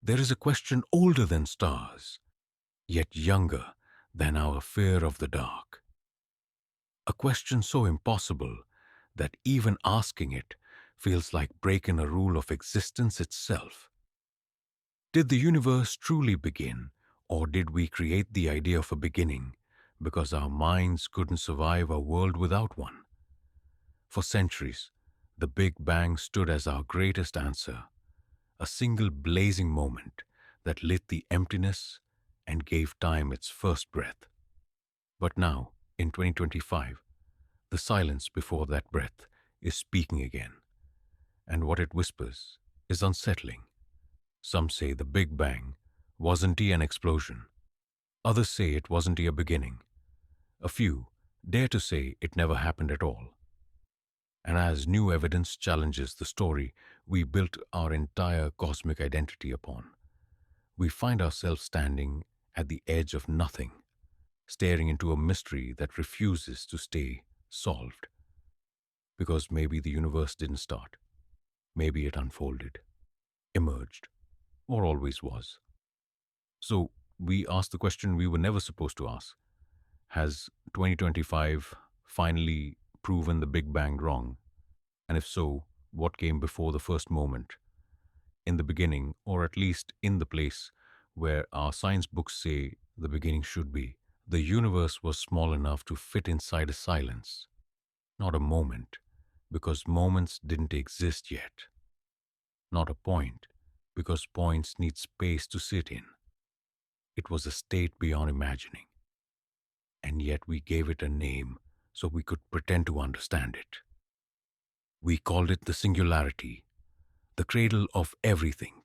There is a question older than stars, yet younger than our fear of the dark. A question so impossible that even asking it feels like breaking a rule of existence itself. Did the universe truly begin, or did we create the idea of a beginning because our minds couldn't survive a world without one? For centuries, the Big Bang stood as our greatest answer, a single blazing moment that lit the emptiness and gave time its first breath. But now, in 2025, the silence before that breath is speaking again, and what it whispers is unsettling. Some say the Big Bang wasn't an explosion. Others say it wasn't a beginning. A few dare to say it never happened at all. And as new evidence challenges the story we built our entire cosmic identity upon, we find ourselves standing at the edge of nothing, staring into a mystery that refuses to stay solved. Because maybe the universe didn't start. Maybe it unfolded, emerged, or always was. So we ask the question we were never supposed to ask. Has 2025 finally proven the Big Bang wrong? And if so, what came before the first moment? In the beginning, or at least in the place where our science books say the beginning should be, the universe was small enough to fit inside a silence, not a moment, because moments didn't exist yet. Not a point, because points need space to sit in. It was a state beyond imagining. And yet we gave it a name so we could pretend to understand it. We called it the singularity, the cradle of everything,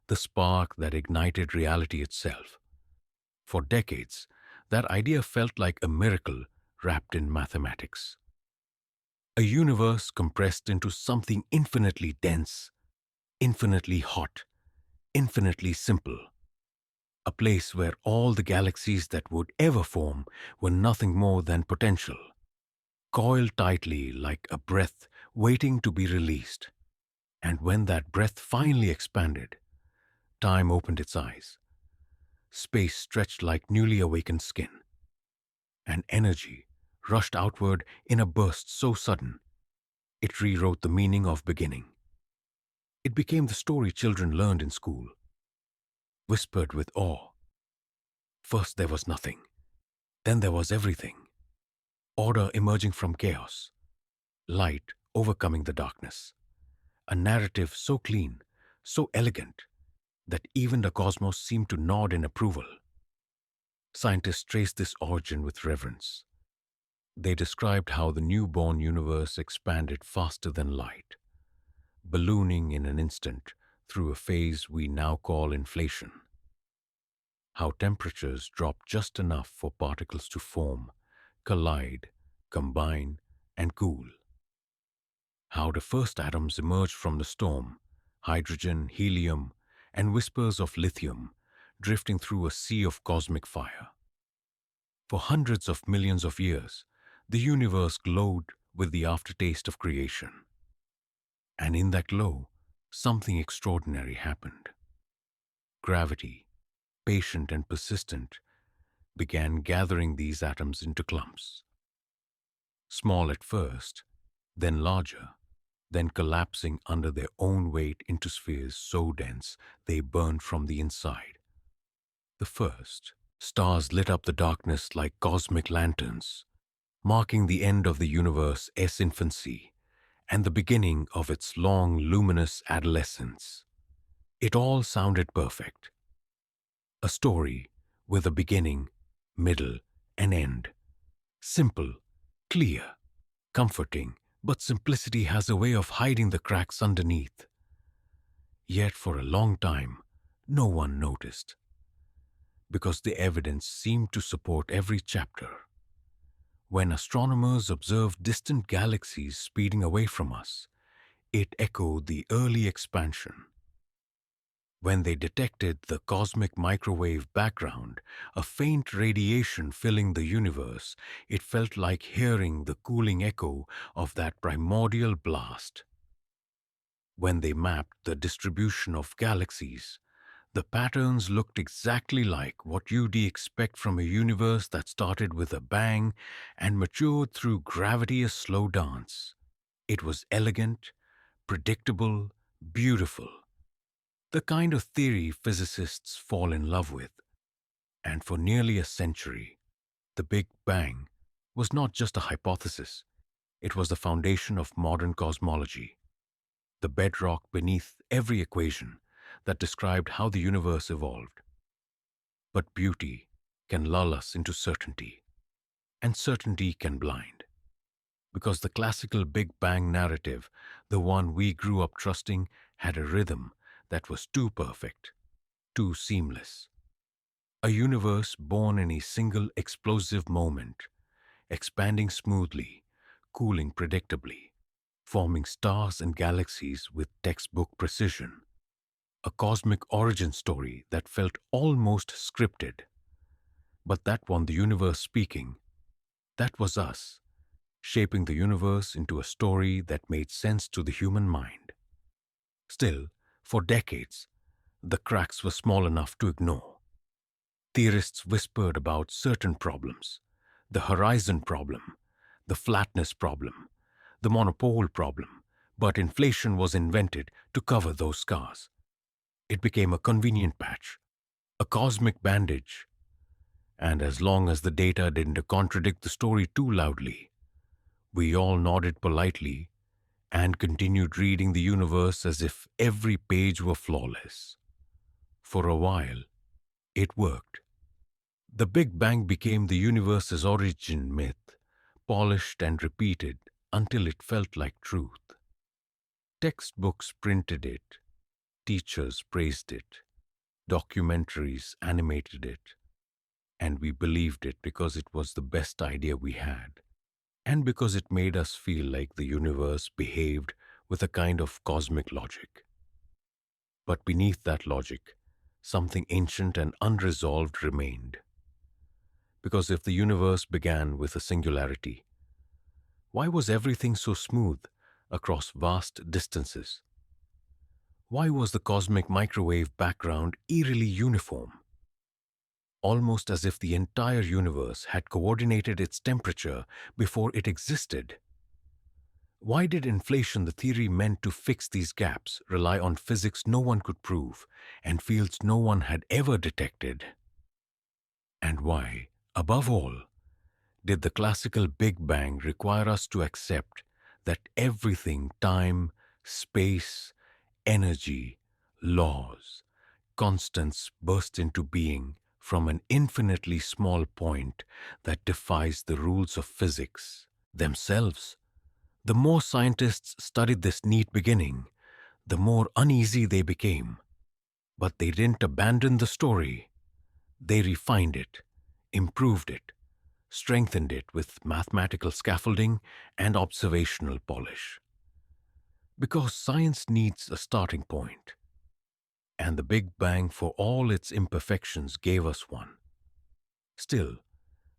the spark that ignited reality itself. For decades, that idea felt like a miracle wrapped in mathematics. A universe compressed into something infinitely dense, infinitely hot, infinitely simple. A place where all the galaxies that would ever form were nothing more than potential, coiled tightly like a breath waiting to be released. And when that breath finally expanded, time opened its eyes. Space stretched like newly awakened skin, and energy rushed outward in a burst so sudden, it rewrote the meaning of beginning. It became the story children learned in school, whispered with awe. First there was nothing, then there was everything. Order emerging from chaos, light overcoming the darkness. A narrative so clean, so elegant, that even the cosmos seemed to nod in approval. Scientists traced this origin with reverence. They described how the newborn universe expanded faster than light, ballooning in an instant through a phase we now call inflation. How temperatures dropped just enough for particles to form, collide, combine, and cool. How the first atoms emerged from the storm, hydrogen, helium, and whispers of lithium drifting through a sea of cosmic fire. For hundreds of millions of years, the universe glowed with the aftertaste of creation. And in that glow, something extraordinary happened. Gravity, patient and persistent, began gathering these atoms into clumps. Small at first, then larger, then collapsing under their own weight into spheres so dense they burned from the inside. The first, stars lit up the darkness like cosmic lanterns, marking the end of the universe's infancy and the beginning of its long, luminous adolescence. It all sounded perfect. A story with a beginning, middle, and end. Simple, clear, comforting, but simplicity has a way of hiding the cracks underneath. Yet for a long time, no one noticed, because the evidence seemed to support every chapter. When astronomers observed distant galaxies speeding away from us, it echoed the early expansion. When they detected the cosmic microwave background, a faint radiation filling the universe, it felt like hearing the cooling echo of that primordial blast. When they mapped the distribution of galaxies, The patterns looked exactly like what you'd expect from a universe that started with a bang and matured through gravity's slow dance. It was elegant, predictable, beautiful. The kind of theory physicists fall in love with. And for nearly a century, the Big Bang was not just a hypothesis, it was the foundation of modern cosmology, the bedrock beneath every equation that described how the universe evolved. But beauty can lull us into certainty, and certainty can blind. Because the classical Big Bang narrative, the one we grew up trusting, had a rhythm that was too perfect, too seamless. A universe born in a single explosive moment, expanding smoothly, cooling predictably, forming stars and galaxies with textbook precision. A cosmic origin story that felt almost scripted. But that one, the universe speaking, that was us, shaping the universe into a story that made sense to the human mind. Still, for decades, the cracks were small enough to ignore. Theorists whispered about certain problems: the horizon problem, the flatness problem, the monopole problem, but inflation was invented to cover those scars. It became a convenient patch, a cosmic bandage, and as long as the data didn't contradict the story too loudly, we all nodded politely and continued reading the universe as if every page were flawless. For a while, it worked. The Big Bang became the universe's origin myth, polished and repeated until it felt like truth. Textbooks printed it, teachers praised it, documentaries animated it, and we believed it because it was the best idea we had, and because it made us feel like the universe behaved with a kind of cosmic logic. But beneath that logic, something ancient and unresolved remained. Because if the universe began with a singularity, why was everything so smooth across vast distances? Why was the cosmic microwave background eerily uniform? Almost as if the entire universe had coordinated its temperature before it existed. Why did inflation, the theory meant to fix these gaps, rely on physics no one could prove and fields no one had ever detected? And why, above all, did the classical Big Bang require us to accept that everything, time, space, energy, laws, constants, burst into being from an infinitely small point that defies the rules of physics themselves? The more scientists studied this neat beginning, the more uneasy they became. But they didn't abandon the story. They refined it, improved it, strengthened it with mathematical scaffolding and observational polish. Because science needs a starting point, and the Big Bang, for all its imperfections, gave us one. Still,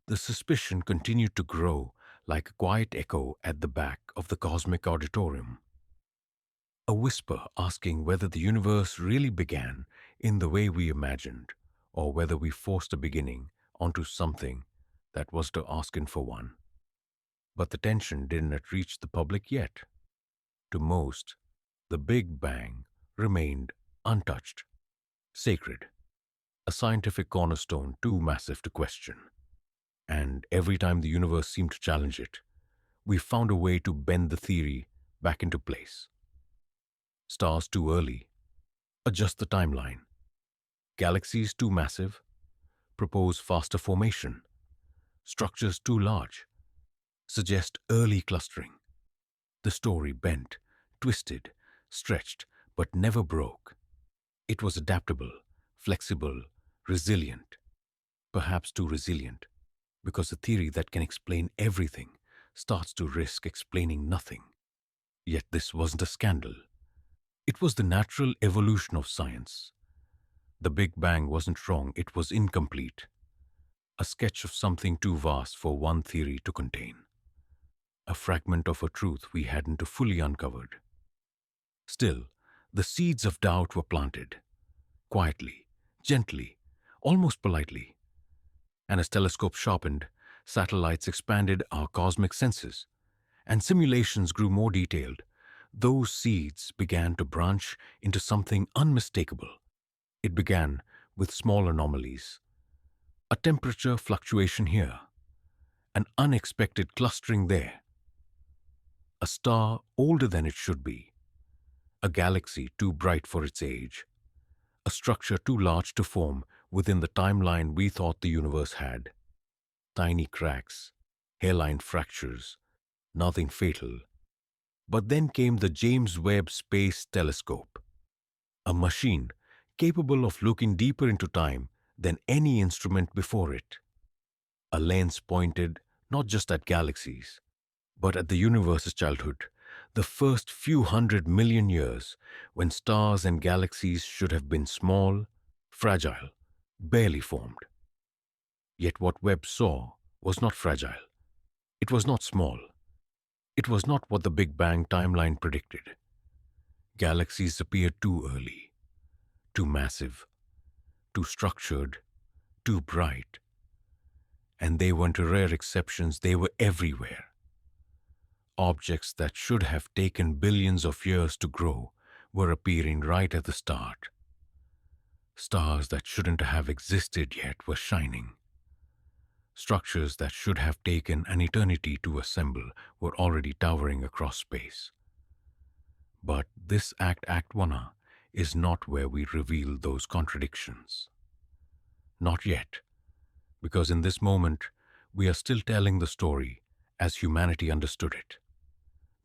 the suspicion continued to grow like a quiet echo at the back of the cosmic auditorium. A whisper asking whether the universe really began in the way we imagined, or whether we forced a beginning onto something that was to asking for one. But the tension didn't reach the public yet. To most, the Big Bang remained untouched, sacred, a scientific cornerstone too massive to question. And every time the universe seemed to challenge it, we found a way to bend the theory back into place. Stars too early, adjust the timeline. Galaxies too massive, propose faster formation. Structures too large, suggest early clustering. The story bent, twisted, stretched, but never broke. It was adaptable, flexible, resilient. Perhaps too resilient, because a theory that can explain everything starts to risk explaining nothing. Yet this wasn't a scandal. It was the natural evolution of science. The Big Bang wasn't wrong, it was incomplete. A sketch of something too vast for one theory to contain. A fragment of a truth we hadn't fully uncovered. Still, the seeds of doubt were planted, quietly, gently, almost politely. And as telescopes sharpened, satellites expanded our cosmic senses, and simulations grew more detailed, those seeds began to branch into something unmistakable. It began with small anomalies, a temperature fluctuation here, an unexpected clustering there, a star older than it should be, a galaxy too bright for its age, a structure too large to form within the timeline we thought the universe had. Tiny cracks, hairline fractures, nothing fatal. But then came the James Webb Space Telescope, a machine capable of looking deeper into time than any instrument before it. A lens pointed not just at galaxies, but at the universe's childhood, the first few 100 million years when stars and galaxies should have been small, fragile, barely formed. Yet what Webb saw was not fragile. It was not small. It was not what the Big Bang timeline predicted. Galaxies appeared too early, too massive, too structured, too bright. And they weren't rare exceptions, they were everywhere. Objects that should have taken billions of years to grow were appearing right at the start. Stars that shouldn't have existed yet were shining. Structures that should have taken an eternity to assemble were already towering across space. But this Act 1, is not where we reveal those contradictions. Not yet, because in this moment, we are still telling the story as humanity understood it.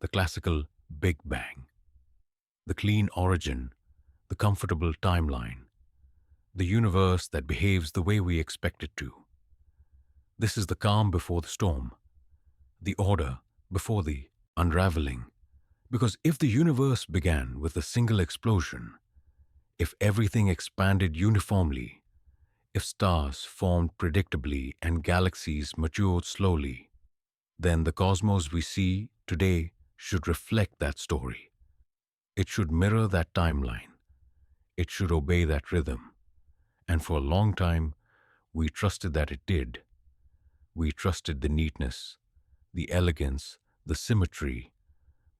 The classical Big Bang, the clean origin, the comfortable timeline, the universe that behaves the way we expect it to. This is the calm before the storm, the order before the unraveling. Because if the universe began with a single explosion, if everything expanded uniformly, if stars formed predictably and galaxies matured slowly, then the cosmos we see today should reflect that story. It should mirror that timeline. It should obey that rhythm. And for a long time, we trusted that it did. We trusted the neatness, the elegance, the symmetry.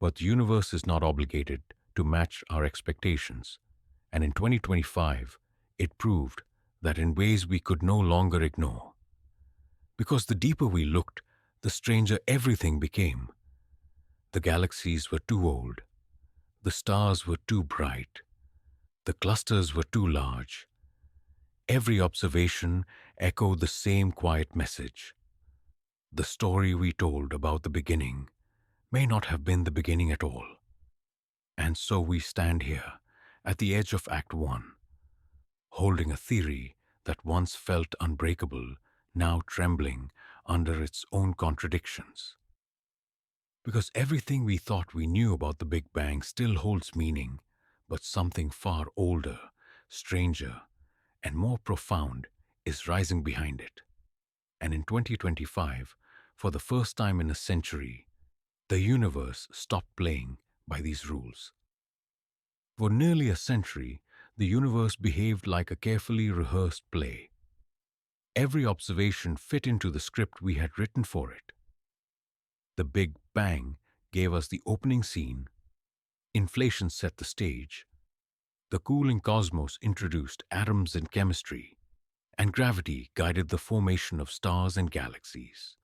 But the universe is not obligated to match our expectations. And in 2025, it proved that in ways we could no longer ignore. Because the deeper we looked, the stranger everything became. The galaxies were too old. The stars were too bright. The clusters were too large. Every observation echoed the same quiet message. The story we told about the beginning may not have been the beginning at all. And so we stand here, at the edge of Act 1, holding a theory that once felt unbreakable, now trembling under its own contradictions. Because everything we thought we knew about the Big Bang still holds meaning, but something far older, stranger, and more profound is rising behind it. And in 2025, for the first time in a century, the universe stopped playing by these rules. For nearly a century, the universe behaved like a carefully rehearsed play. Every observation fit into the script we had written for it. The Big Bang gave us the opening scene, inflation set the stage, the cooling cosmos introduced atoms and chemistry, and gravity guided the formation of stars and galaxies.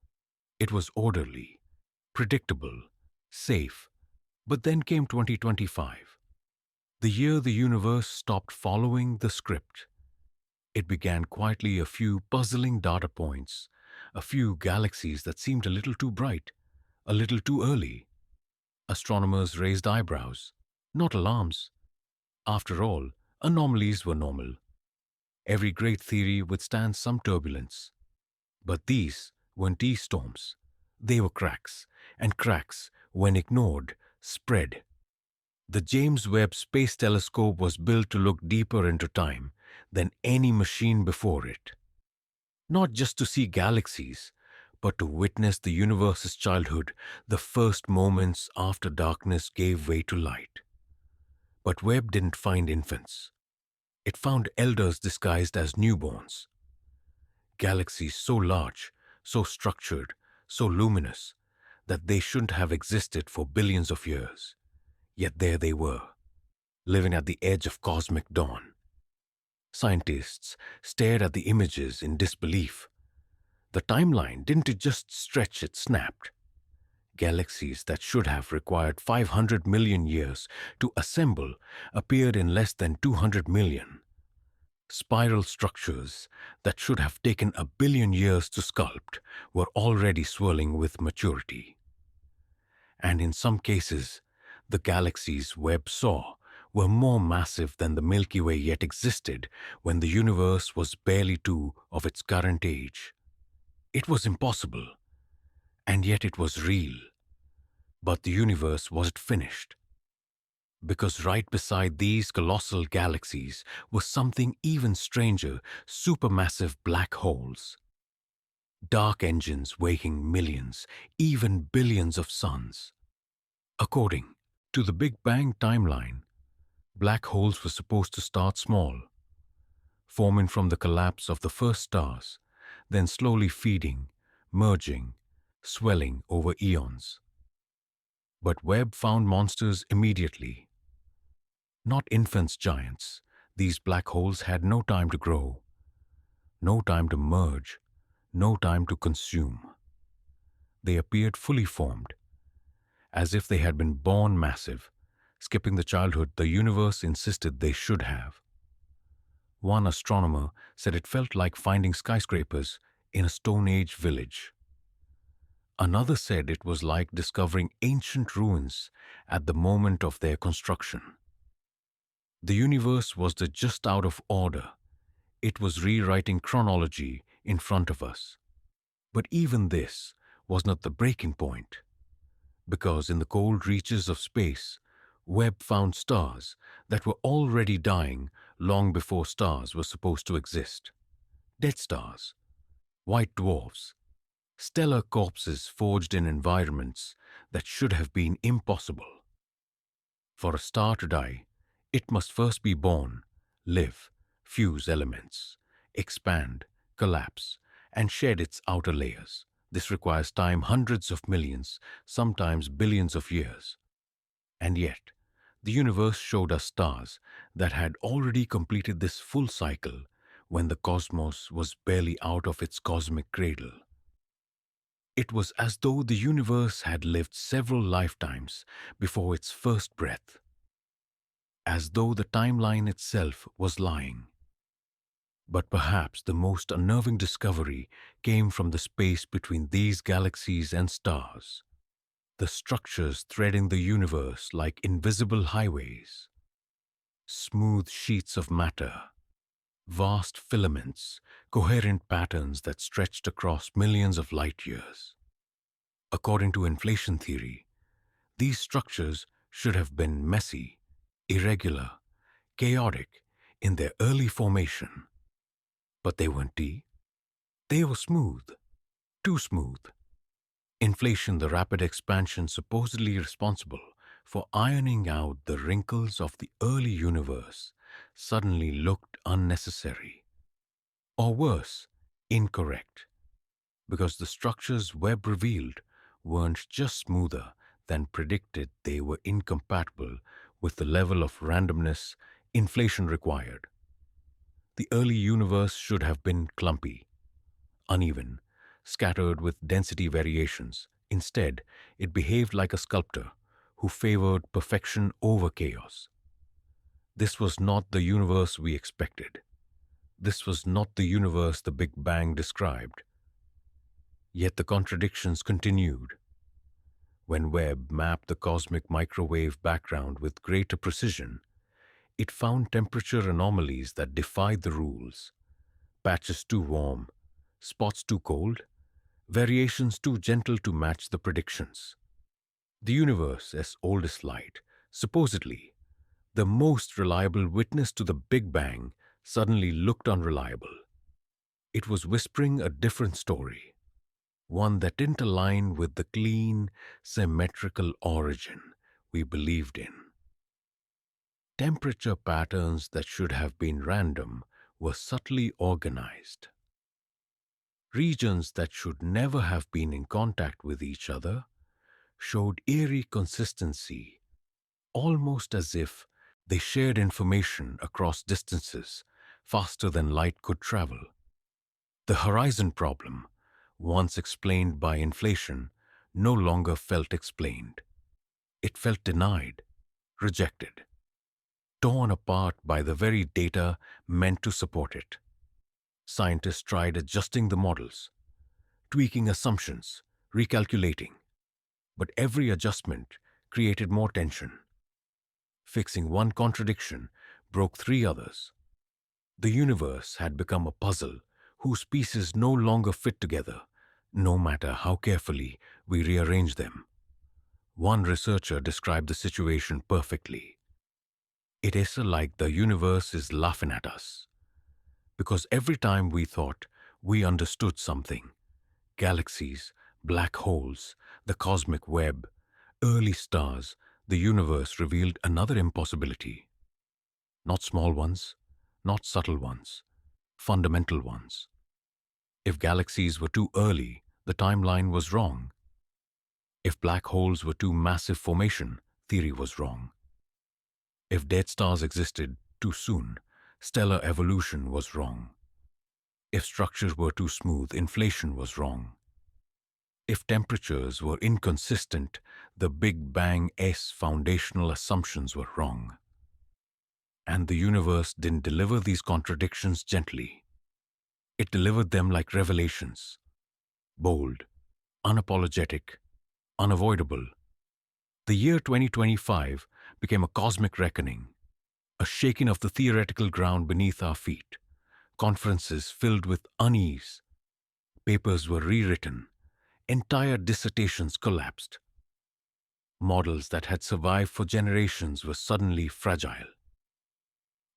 It was orderly, predictable, safe, but then came 2025, the year the universe stopped following the script. It began quietly, a few puzzling data points, a few galaxies that seemed a little too bright, a little too early. Astronomers raised eyebrows, not alarms. After all, anomalies were normal. Every great theory withstands some turbulence. But these weren't storms. They were cracks, and cracks, when ignored, spread. The James Webb Space Telescope was built to look deeper into time than any machine before it. Not just to see galaxies, but to witness the universe's childhood, the first moments after darkness gave way to light. But Webb didn't find infants. It found elders disguised as newborns. Galaxies so large, so structured, so luminous, that they shouldn't have existed for billions of years. Yet there they were, living at the edge of cosmic dawn. Scientists stared at the images in disbelief. The timeline didn't just stretch, it snapped. Galaxies that should have required 500 million years to assemble appeared in less than 200 million. Spiral structures that should have taken a billion years to sculpt were already swirling with maturity. And in some cases, the galaxies Webb saw were more massive than the Milky Way yet existed when the universe was barely two of its current age. It was impossible, and yet it was real. But the universe wasn't finished. Because right beside these colossal galaxies was something even stranger, supermassive black holes. Dark engines weighing millions, even billions of suns. According to the Big Bang timeline, black holes were supposed to start small, forming from the collapse of the first stars, then slowly feeding, merging, swelling over eons. But Webb found monsters immediately. Not infants giants, these black holes had no time to grow, no time to merge, no time to consume. They appeared fully formed, as if they had been born massive, skipping the childhood the universe insisted they should have. One astronomer said it felt like finding skyscrapers in a Stone Age village. Another said it was like discovering ancient ruins at the moment of their construction. The universe was just out of order. It was rewriting chronology in front of us. But even this was not the breaking point, because in the cold reaches of space, Webb found stars that were already dying long before stars were supposed to exist. Dead stars, white dwarfs, stellar corpses forged in environments that should have been impossible. For a star to die, it must first be born, live, fuse elements, expand, collapse, and shed its outer layers. This requires time hundreds of millions, sometimes billions of years. And yet, the universe showed us stars that had already completed this full cycle when the cosmos was barely out of its cosmic cradle. It was as though the universe had lived several lifetimes before its first breath, as though the timeline itself was lying. But perhaps the most unnerving discovery came from the space between these galaxies and stars. The structures threading the universe like invisible highways. Smooth sheets of matter. Vast filaments, coherent patterns that stretched across millions of light years. According to inflation theory, these structures should have been messy, irregular, chaotic in their early formation. But they weren't. They were smooth, too smooth. Inflation, the rapid expansion supposedly responsible for ironing out the wrinkles of the early universe, suddenly looked unnecessary. Or worse, incorrect. Because the structures Webb revealed weren't just smoother than predicted, they were incompatible with the level of randomness inflation required. The early universe should have been clumpy, uneven, scattered with density variations. Instead, it behaved like a sculptor who favored perfection over chaos. This was not the universe we expected. This was not the universe the Big Bang described. Yet the contradictions continued. When Webb mapped the cosmic microwave background with greater precision, it found temperature anomalies that defied the rules. Patches too warm, spots too cold, variations too gentle to match the predictions. The universe, as old as light, supposedly the most reliable witness to the Big Bang, suddenly looked unreliable. It was whispering a different story, one that didn't align with the clean, symmetrical origin we believed in. Temperature patterns that should have been random were subtly organized. Regions that should never have been in contact with each other showed eerie consistency, almost as if they shared information across distances faster than light could travel. The horizon problem, once explained by inflation, no longer felt explained. It felt denied, rejected, torn apart by the very data meant to support it. Scientists tried adjusting the models, tweaking assumptions, recalculating, but every adjustment created more tension. Fixing one contradiction broke three others. The universe had become a puzzle whose pieces no longer fit together, no matter how carefully we rearrange them. One researcher described the situation perfectly. It is like the universe is laughing at us. Because every time we thought we understood something, galaxies, black holes, the cosmic web, early stars, the universe revealed another impossibility. Not small ones, not subtle ones, fundamental ones. If galaxies were too early, the timeline was wrong. If black holes were too massive formation, theory was wrong. If dead stars existed too soon, stellar evolution was wrong. If structures were too smooth, inflation was wrong. If temperatures were inconsistent, the Big Bang's foundational assumptions were wrong. And the universe didn't deliver these contradictions gently. It delivered them like revelations. Bold, unapologetic, unavoidable. The year 2025 became a cosmic reckoning, a shaking of the theoretical ground beneath our feet. Conferences filled with unease. Papers were rewritten. Entire dissertations collapsed. Models that had survived for generations were suddenly fragile.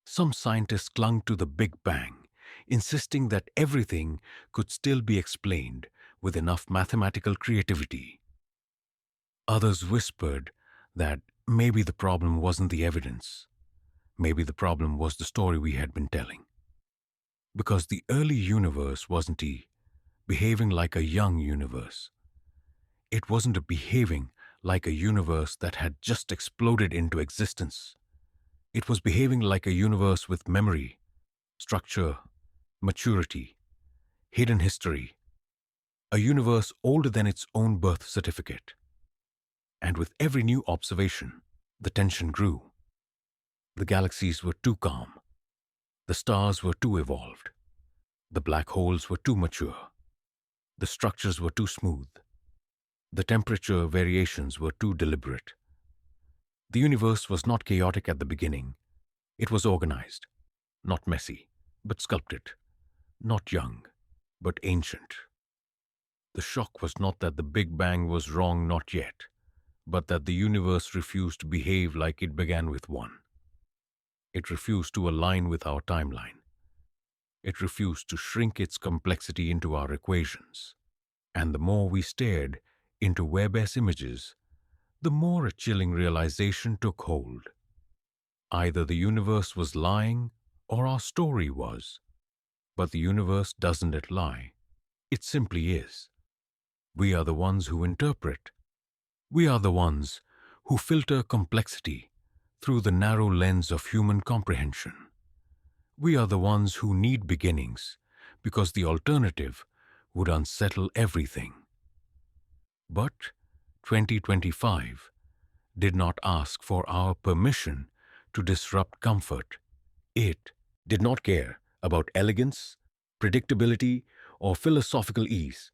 Some scientists clung to the Big Bang, insisting that everything could still be explained with enough mathematical creativity. Others whispered that maybe the problem wasn't the evidence. Maybe the problem was the story we had been telling. Because the early universe wasn't behaving like a young universe. It wasn't behaving like a universe that had just exploded into existence. It was behaving like a universe with memory, structure, maturity, hidden history, a universe older than its own birth certificate. And with every new observation, the tension grew. The galaxies were too calm. The stars were too evolved. The black holes were too mature. The structures were too smooth. The temperature variations were too deliberate. The universe was not chaotic at the beginning. It was organized, not messy, but sculpted, not young, but ancient. The shock was not that the Big Bang was wrong, not yet, but that the universe refused to behave like it began with one. It refused to align with our timeline. It refused to shrink its complexity into our equations. And the more we stared into Webb's images, the more a chilling realization took hold. Either the universe was lying or our story was. But the universe doesn't lie. It simply is. We are the ones who interpret. We are the ones who filter complexity through the narrow lens of human comprehension. We are the ones who need beginnings because the alternative would unsettle everything. But 2025 did not ask for our permission to disrupt comfort. It did not care about elegance, predictability, or philosophical ease.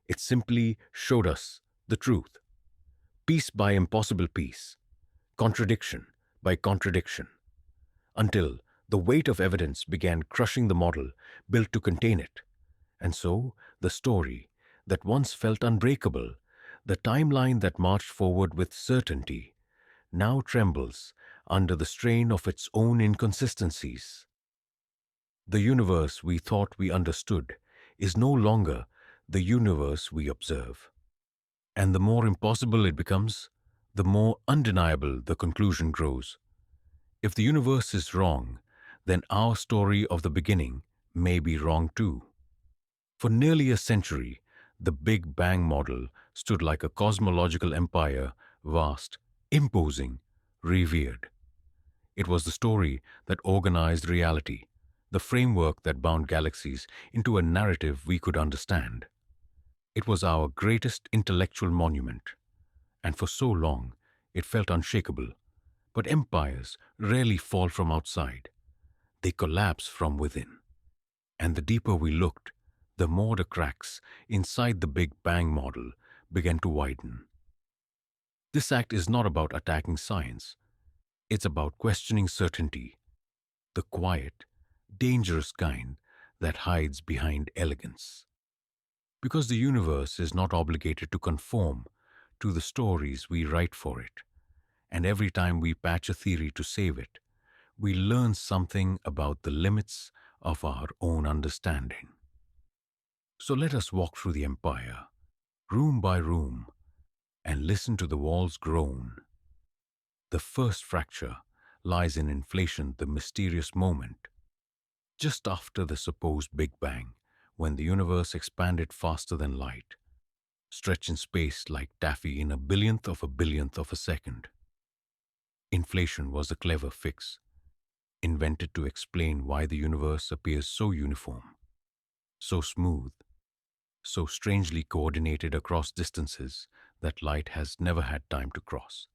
It simply showed us the truth, piece by impossible piece, contradiction by contradiction, until the weight of evidence began crushing the model built to contain it. And so, the story that once felt unbreakable, the timeline that marched forward with certainty, now trembles under the strain of its own inconsistencies. The universe we thought we understood is no longer the universe we observe. And the more impossible it becomes, the more undeniable the conclusion grows. If the universe is wrong, then our story of the beginning may be wrong too. For nearly a century, the Big Bang model stood like a cosmological empire, vast, imposing, revered. It was the story that organized reality, the framework that bound galaxies into a narrative we could understand. It was our greatest intellectual monument, and for so long it felt unshakable. But empires rarely fall from outside, they collapse from within. And the deeper we looked, the more the cracks inside the Big Bang model began to widen. This act is not about attacking science, it's about questioning certainty, the quiet, dangerous kind that hides behind elegance. Because the universe is not obligated to conform to the stories we write for it, and every time we patch a theory to save it, we learn something about the limits of our own understanding. So let us walk through the empire, room by room, and listen to the walls groan. The first fracture lies in inflation, the mysterious moment. Just after the supposed Big Bang, when the universe expanded faster than light, stretched in space like taffy in a billionth of a second. Inflation was a clever fix, invented to explain why the universe appears so uniform, so smooth, so strangely coordinated across distances that light has never had time to cross.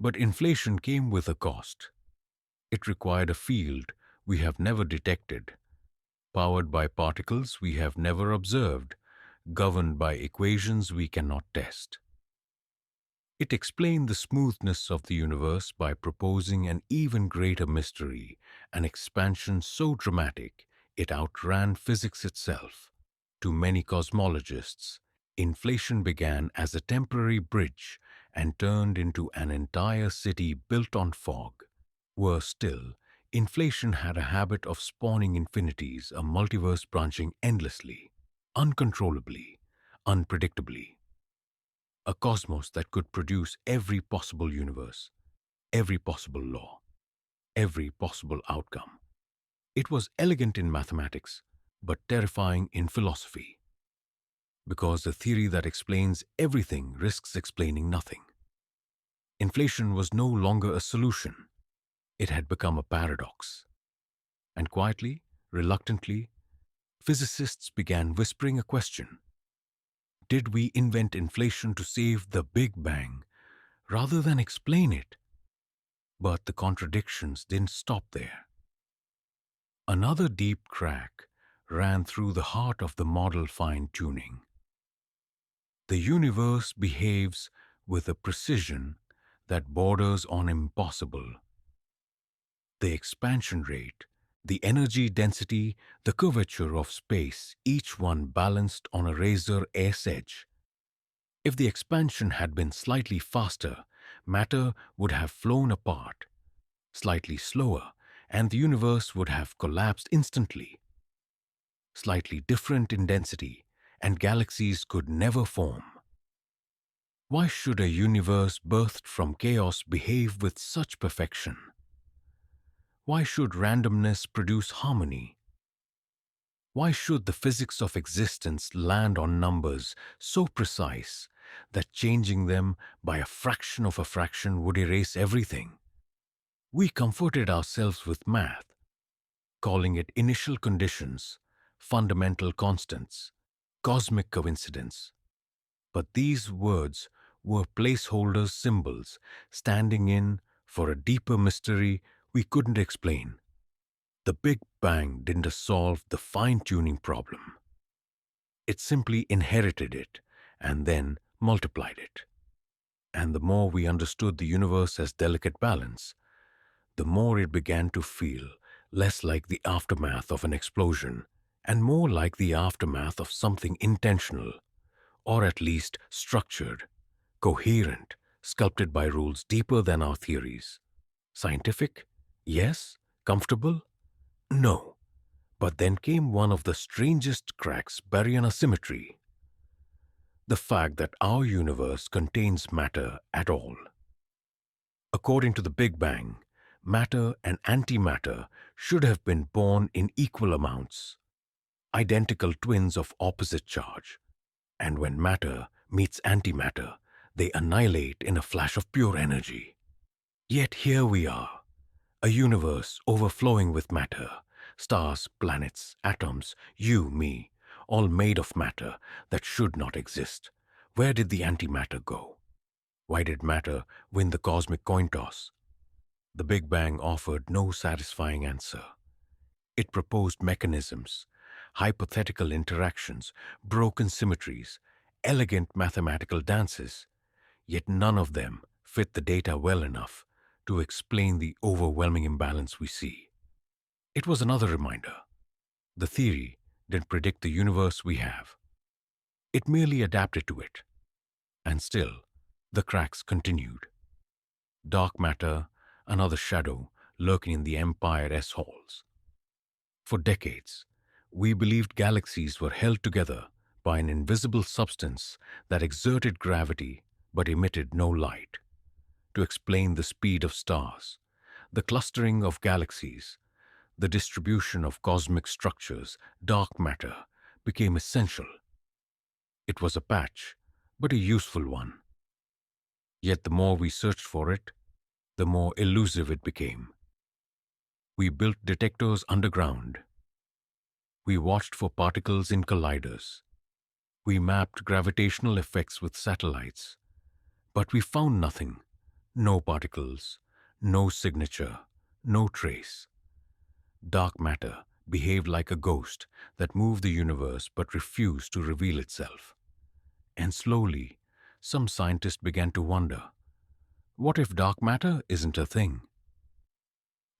But inflation came with a cost. It required a field we have never detected, powered by particles we have never observed, governed by equations we cannot test. It explained the smoothness of the universe by proposing an even greater mystery, an expansion so dramatic it outran physics itself. To many cosmologists, inflation began as a temporary bridge and turned into an entire city built on fog. Worse still, inflation had a habit of spawning infinities, a multiverse branching endlessly, uncontrollably, unpredictably. A cosmos that could produce every possible universe, every possible law, every possible outcome. It was elegant in mathematics, but terrifying in philosophy, because the theory that explains everything risks explaining nothing. Inflation was no longer a solution. It had become a paradox. And quietly, reluctantly, physicists began whispering a question. Did we invent inflation to save the Big Bang rather than explain it? But the contradictions didn't stop there. Another deep crack ran through the heart of the model fine-tuning. The universe behaves with a precision that borders on impossible. The expansion rate, the energy density, the curvature of space, each one balanced on a razor-edge edge. If the expansion had been slightly faster, matter would have flown apart. Slightly slower, and the universe would have collapsed instantly. Slightly different in density, and galaxies could never form. Why should a universe birthed from chaos behave with such perfection? Why should randomness produce harmony? Why should the physics of existence land on numbers so precise that changing them by a fraction of a fraction would erase everything? We comforted ourselves with math, calling it initial conditions, fundamental constants, cosmic coincidence. But these words were placeholder symbols standing in for a deeper mystery we couldn't explain. The Big Bang didn't solve the fine-tuning problem. It simply inherited it and then multiplied it. And the more we understood the universe as delicate balance, the more it began to feel less like the aftermath of an explosion and more like the aftermath of something intentional, or at least structured, coherent, sculpted by rules deeper than our theories. Scientific? Yes. Comfortable? No. But then came one of the strangest cracks, Baryon asymmetry. The fact that our universe contains matter at all. According to the Big Bang, Matter and antimatter should have been born in equal amounts, identical twins of opposite charge. And when matter meets antimatter, they annihilate in a flash of pure energy. Yet here we are, a universe overflowing with matter, stars, planets, atoms, you, me, all made of matter that should not exist. Where did the antimatter go? Why did matter win the cosmic coin toss? The Big Bang offered no satisfying answer. It proposed mechanisms, hypothetical interactions, broken symmetries, elegant mathematical dances, yet none of them fit the data well enough to explain the overwhelming imbalance we see. It was another reminder. The theory didn't predict the universe we have. It merely adapted to it. And still, the cracks continued. Dark matter, another shadow lurking in the Empire S halls. For decades, we believed galaxies were held together by an invisible substance that exerted gravity but emitted no light. To explain the speed of stars, the clustering of galaxies, the distribution of cosmic structures, dark matter became essential. It was a patch, but a useful one. Yet the more we searched for it, the more elusive it became. We built detectors underground. We watched for particles in colliders. We mapped gravitational effects with satellites. But we found nothing. No particles, no signature, no trace. Dark matter behaved like a ghost that moved the universe but refused to reveal itself. And slowly, some scientists began to wonder, what if dark matter isn't a thing?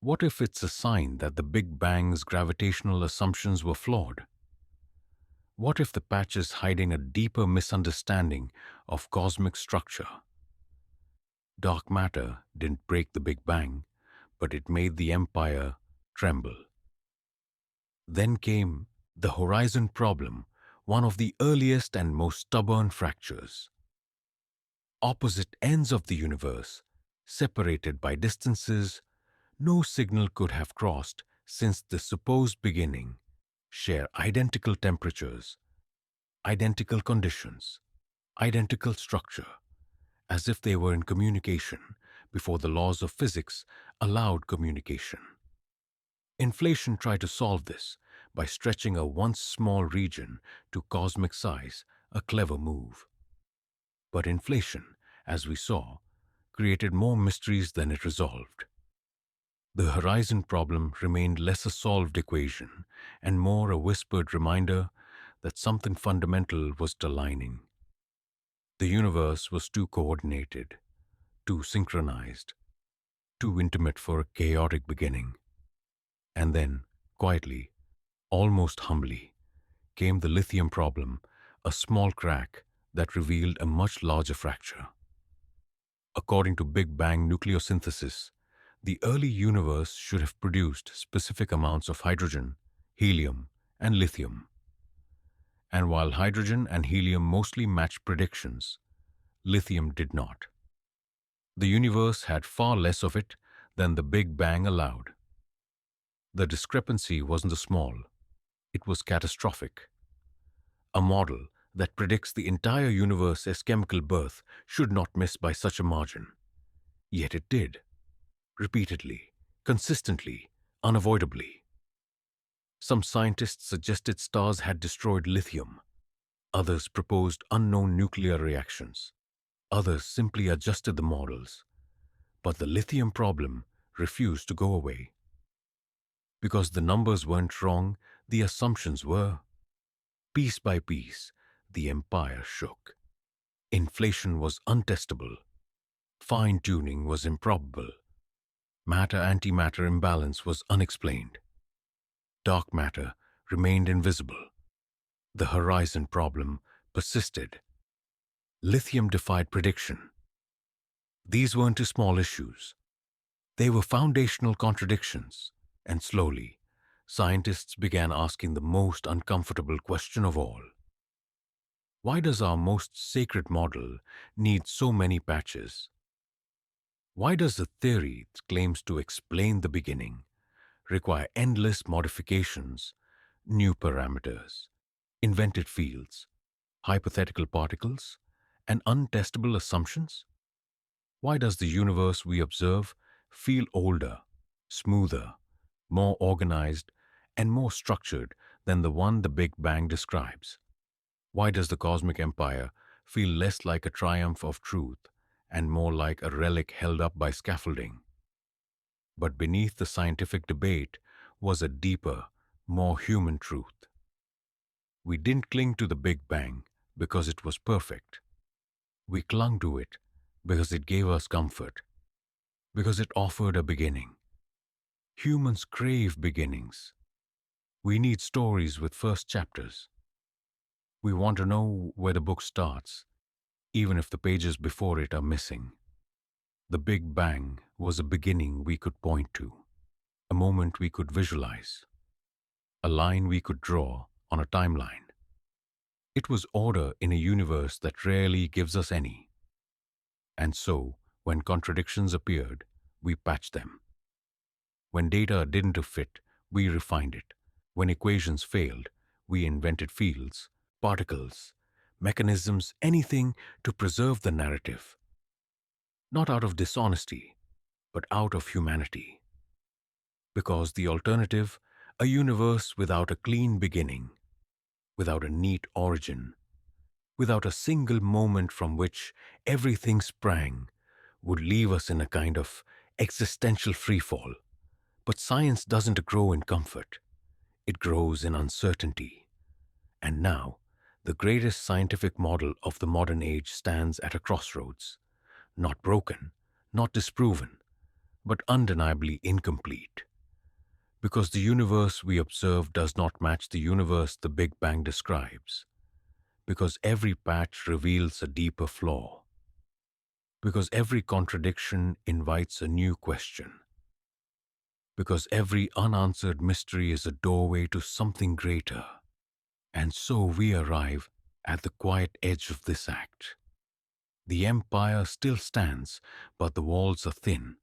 What if it's a sign that the Big Bang's gravitational assumptions were flawed? What if the patch is hiding a deeper misunderstanding of cosmic structure? Dark matter didn't break the Big Bang, but it made the empire tremble. Then came the horizon problem, one of the earliest and most stubborn fractures. Opposite ends of the universe, separated by distances no signal could have crossed since the supposed beginning, share identical temperatures, identical conditions, identical structure, as if they were in communication before the laws of physics allowed communication. Inflation tried to solve this by stretching a once small region to cosmic size, a clever move. But inflation, as we saw, created more mysteries than it resolved. The horizon problem remained less a solved equation and more a whispered reminder that something fundamental was declining. The universe was too coordinated, too synchronized, too intimate for a chaotic beginning. And then, quietly, almost humbly, came the lithium problem, a small crack that revealed a much larger fracture. According to Big Bang nucleosynthesis, the early universe should have produced specific amounts of hydrogen, helium, and lithium. And while hydrogen and helium mostly matched predictions, lithium did not. The universe had far less of it than the Big Bang allowed. The discrepancy wasn't small, it was catastrophic. A model that predicts the entire universe as chemical birth should not miss by such a margin. Yet it did. Repeatedly, consistently, unavoidably. Some scientists suggested stars had destroyed lithium. Others proposed unknown nuclear reactions. Others simply adjusted the models. But the lithium problem refused to go away. Because the numbers weren't wrong, the assumptions were. Piece by piece, the empire shook. Inflation was untestable. Fine-tuning was improbable. Matter-antimatter imbalance was unexplained. Dark matter remained invisible. The horizon problem persisted. Lithium defied prediction. These weren't small issues. They were foundational contradictions, and slowly, scientists began asking the most uncomfortable question of all. Why does our most sacred model need so many patches? Why does a theory that claims to explain the beginning require endless modifications, new parameters, invented fields, hypothetical particles, and untestable assumptions? Why does the universe we observe feel older, smoother, more organized, and more structured than the one the Big Bang describes? Why does the cosmic empire feel less like a triumph of truth and more like a relic held up by scaffolding? But beneath the scientific debate was a deeper, more human truth. We didn't cling to the Big Bang because it was perfect. We clung to it because it gave us comfort, because it offered a beginning. Humans crave beginnings. We need stories with first chapters. We want to know where the book starts, even if the pages before it are missing. The Big Bang was a beginning we could point to, a moment we could visualize, a line we could draw on a timeline. It was order in a universe that rarely gives us any. And so, when contradictions appeared, we patched them. When data didn't fit, we refined it. When equations failed, we invented fields, particles, mechanisms, anything to preserve the narrative. Not out of dishonesty, but out of humanity. Because the alternative, a universe without a clean beginning, without a neat origin, without a single moment from which everything sprang, would leave us in a kind of existential freefall. But science doesn't grow in comfort. It grows in uncertainty. And now, the greatest scientific model of the modern age stands at a crossroads, not broken, not disproven, but undeniably incomplete. Because the universe we observe does not match the universe the Big Bang describes. Because every patch reveals a deeper flaw. Because every contradiction invites a new question. Because every unanswered mystery is a doorway to something greater. And so we arrive at the quiet edge of this act. The empire still stands, but the walls are thin,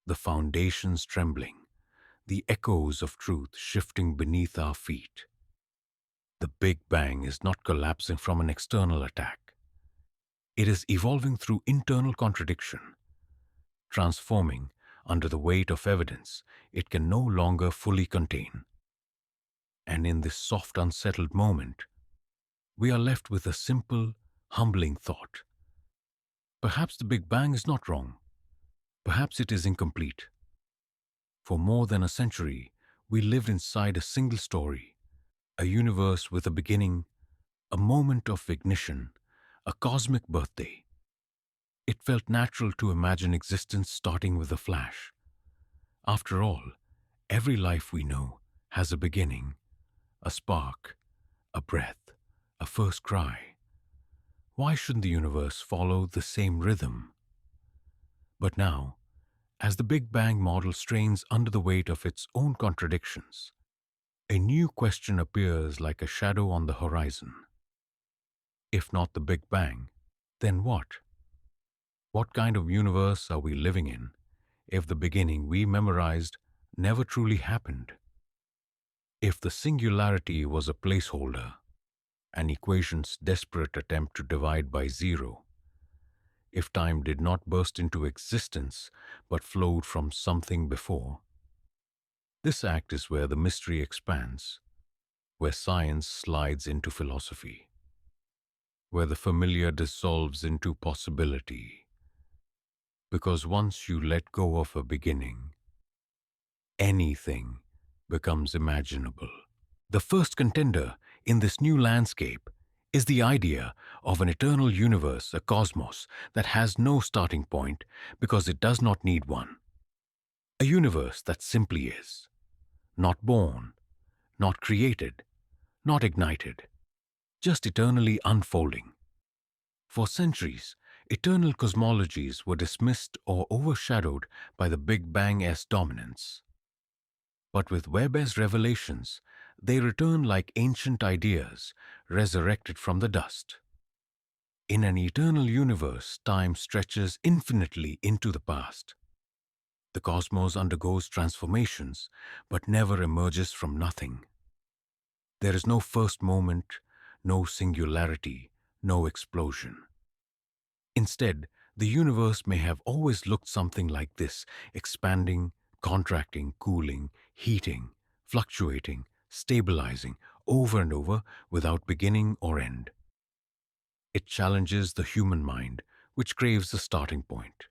the foundations trembling, the echoes of truth shifting beneath our feet. The Big Bang is not collapsing from an external attack. It is evolving through internal contradiction, transforming under the weight of evidence it can no longer fully contain. And in this soft, unsettled moment, we are left with a simple, humbling thought. Perhaps the Big Bang is not wrong. Perhaps it is incomplete. For more than a century, we lived inside a single story, a universe with a beginning, a moment of ignition, a cosmic birthday. It felt natural to imagine existence starting with a flash. After all, every life we know has a beginning, a spark, a breath, a first cry. Why shouldn't the universe follow the same rhythm? But now, as the Big Bang model strains under the weight of its own contradictions, a new question appears like a shadow on the horizon. If not the Big Bang, then what? What kind of universe are we living in if the beginning we memorized never truly happened? If the singularity was a placeholder, an equation's desperate attempt to divide by zero, if time did not burst into existence but flowed from something before. This act is where the mystery expands, where science slides into philosophy, where the familiar dissolves into possibility. Because once you let go of a beginning, anything becomes imaginable. The first contender in this new landscape is the idea of an eternal universe, a cosmos that has no starting point because it does not need one. A universe that simply is, not born, not created, not ignited, just eternally unfolding. For centuries, eternal cosmologies were dismissed or overshadowed by the Big Bang's dominance. But with Webb's revelations, they return like ancient ideas resurrected from the dust. In an eternal universe, time stretches infinitely into the past. The cosmos undergoes transformations, but never emerges from nothing. There is no first moment, no singularity, no explosion. Instead, the universe may have always looked something like this, expanding, contracting, cooling, heating, fluctuating, stabilizing, over and over without beginning or end. It challenges the human mind, which craves a starting point.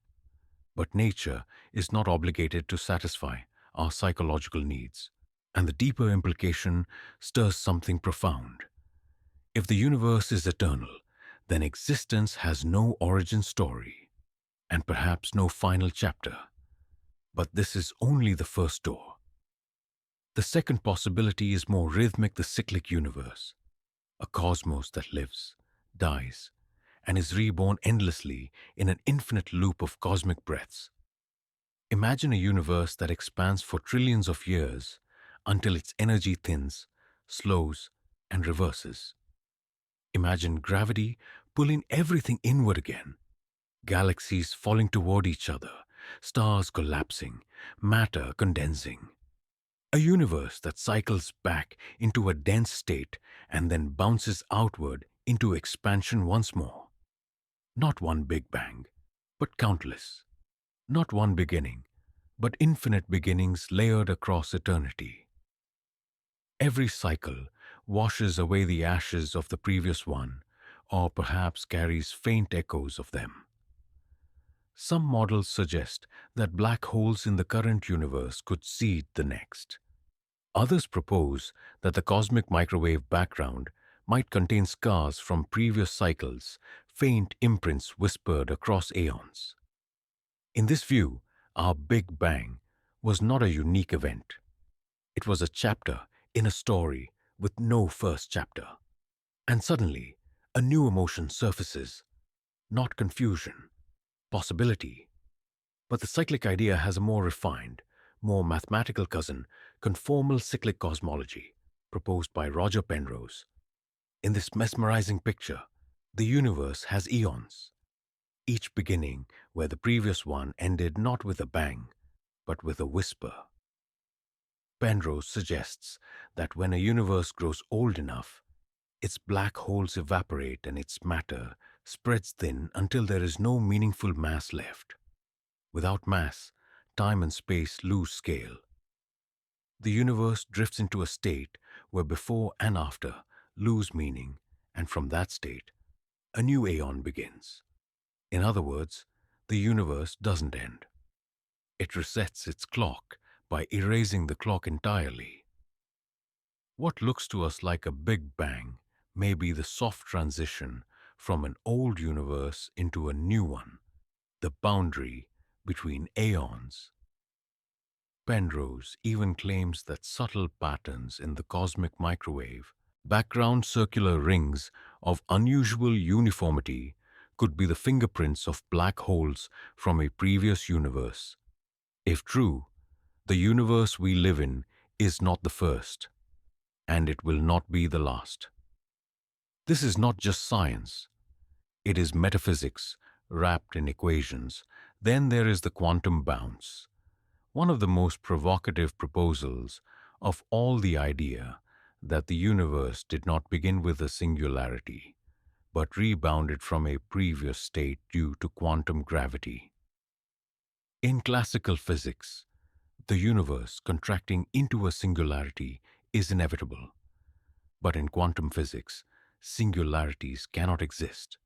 But nature is not obligated to satisfy our psychological needs, and the deeper implication stirs something profound. If the universe is eternal, then existence has no origin story, and perhaps no final chapter. But this is only the first door. The second possibility is more rhythmic, the cyclic universe, a cosmos that lives, dies, and is reborn endlessly in an infinite loop of cosmic breaths. Imagine a universe that expands for trillions of years until its energy thins, slows, and reverses. Imagine gravity pulling everything inward again, galaxies falling toward each other, stars collapsing, matter condensing. A universe that cycles back into a dense state and then bounces outward into expansion once more. Not one big bang, but countless. Not one beginning, but infinite beginnings layered across eternity. Every cycle washes away the ashes of the previous one, or perhaps carries faint echoes of them. Some models suggest that black holes in the current universe could seed the next. Others propose that the cosmic microwave background might contain scars from previous cycles, faint imprints whispered across aeons. In this view, our Big Bang was not a unique event. It was a chapter in a story with no first chapter. And suddenly, a new emotion surfaces, not confusion, possibility. But the cyclic idea has a more refined, more mathematical cousin, conformal cyclic cosmology, proposed by Roger Penrose. In this mesmerizing picture, the universe has eons, each beginning where the previous one ended not with a bang, but with a whisper. Penrose suggests that when a universe grows old enough, its black holes evaporate and its matter spreads thin until there is no meaningful mass left. Without mass, time and space lose scale. The universe drifts into a state where before and after lose meaning, and from that state, a new aeon begins. In other words, the universe doesn't end. It resets its clock by erasing the clock entirely. What looks to us like a big bang may be the soft transition from an old universe into a new one, the boundary between aeons. Penrose even claims that subtle patterns in the cosmic microwave, background circular rings of unusual uniformity, could be the fingerprints of black holes from a previous universe. If true, the universe we live in is not the first, and it will not be the last. This is not just science. It is metaphysics wrapped in equations. Then there is the quantum bounce, one of the most provocative proposals of all, the idea that the universe did not begin with a singularity, but rebounded from a previous state due to quantum gravity. In classical physics, the universe contracting into a singularity is inevitable. But in quantum physics, singularities cannot exist.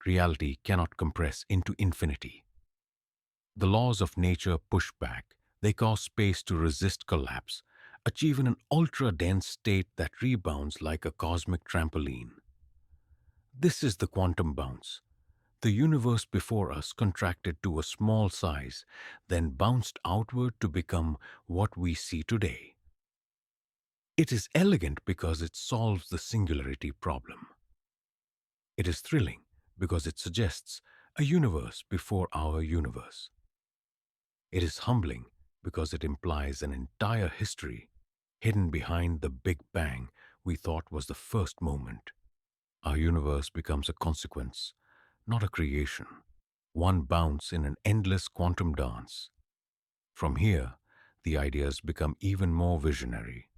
Reality cannot compress into infinity. The laws of nature push back. They cause space to resist collapse, achieving an ultra-dense state that rebounds like a cosmic trampoline. This is the quantum bounce. The universe before us contracted to a small size, then bounced outward to become what we see today. It is elegant because it solves the singularity problem. It is thrilling because it suggests a universe before our universe. It is humbling because it implies an entire history hidden behind the Big Bang we thought was the first moment. Our universe becomes a consequence, not a creation, one bounce in an endless quantum dance. From here, the ideas become even more visionary.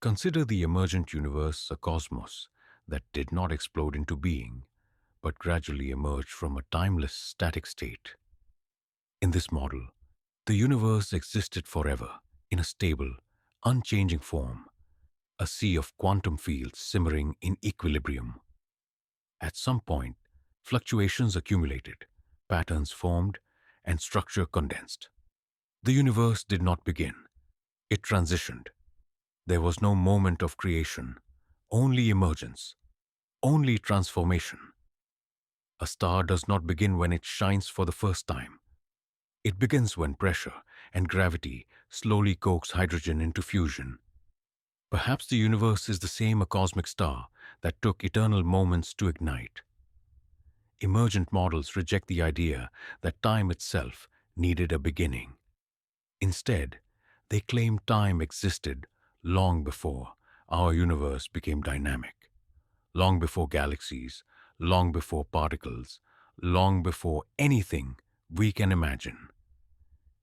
Consider the emergent universe, a cosmos that did not explode into being, but gradually emerged from a timeless static state. In this model, the universe existed forever in a stable, unchanging form, a sea of quantum fields simmering in equilibrium. At some point, fluctuations accumulated, patterns formed, and structure condensed. The universe did not begin, it transitioned. There was no moment of creation, only emergence, only transformation. A star does not begin when it shines for the first time. It begins when pressure and gravity slowly coax hydrogen into fusion. Perhaps the universe is the same a cosmic star that took eternal moments to ignite. Emergent models reject the idea that time itself needed a beginning. Instead, they claim time existed long before our universe became dynamic, long before galaxies, long before particles, long before anything we can imagine.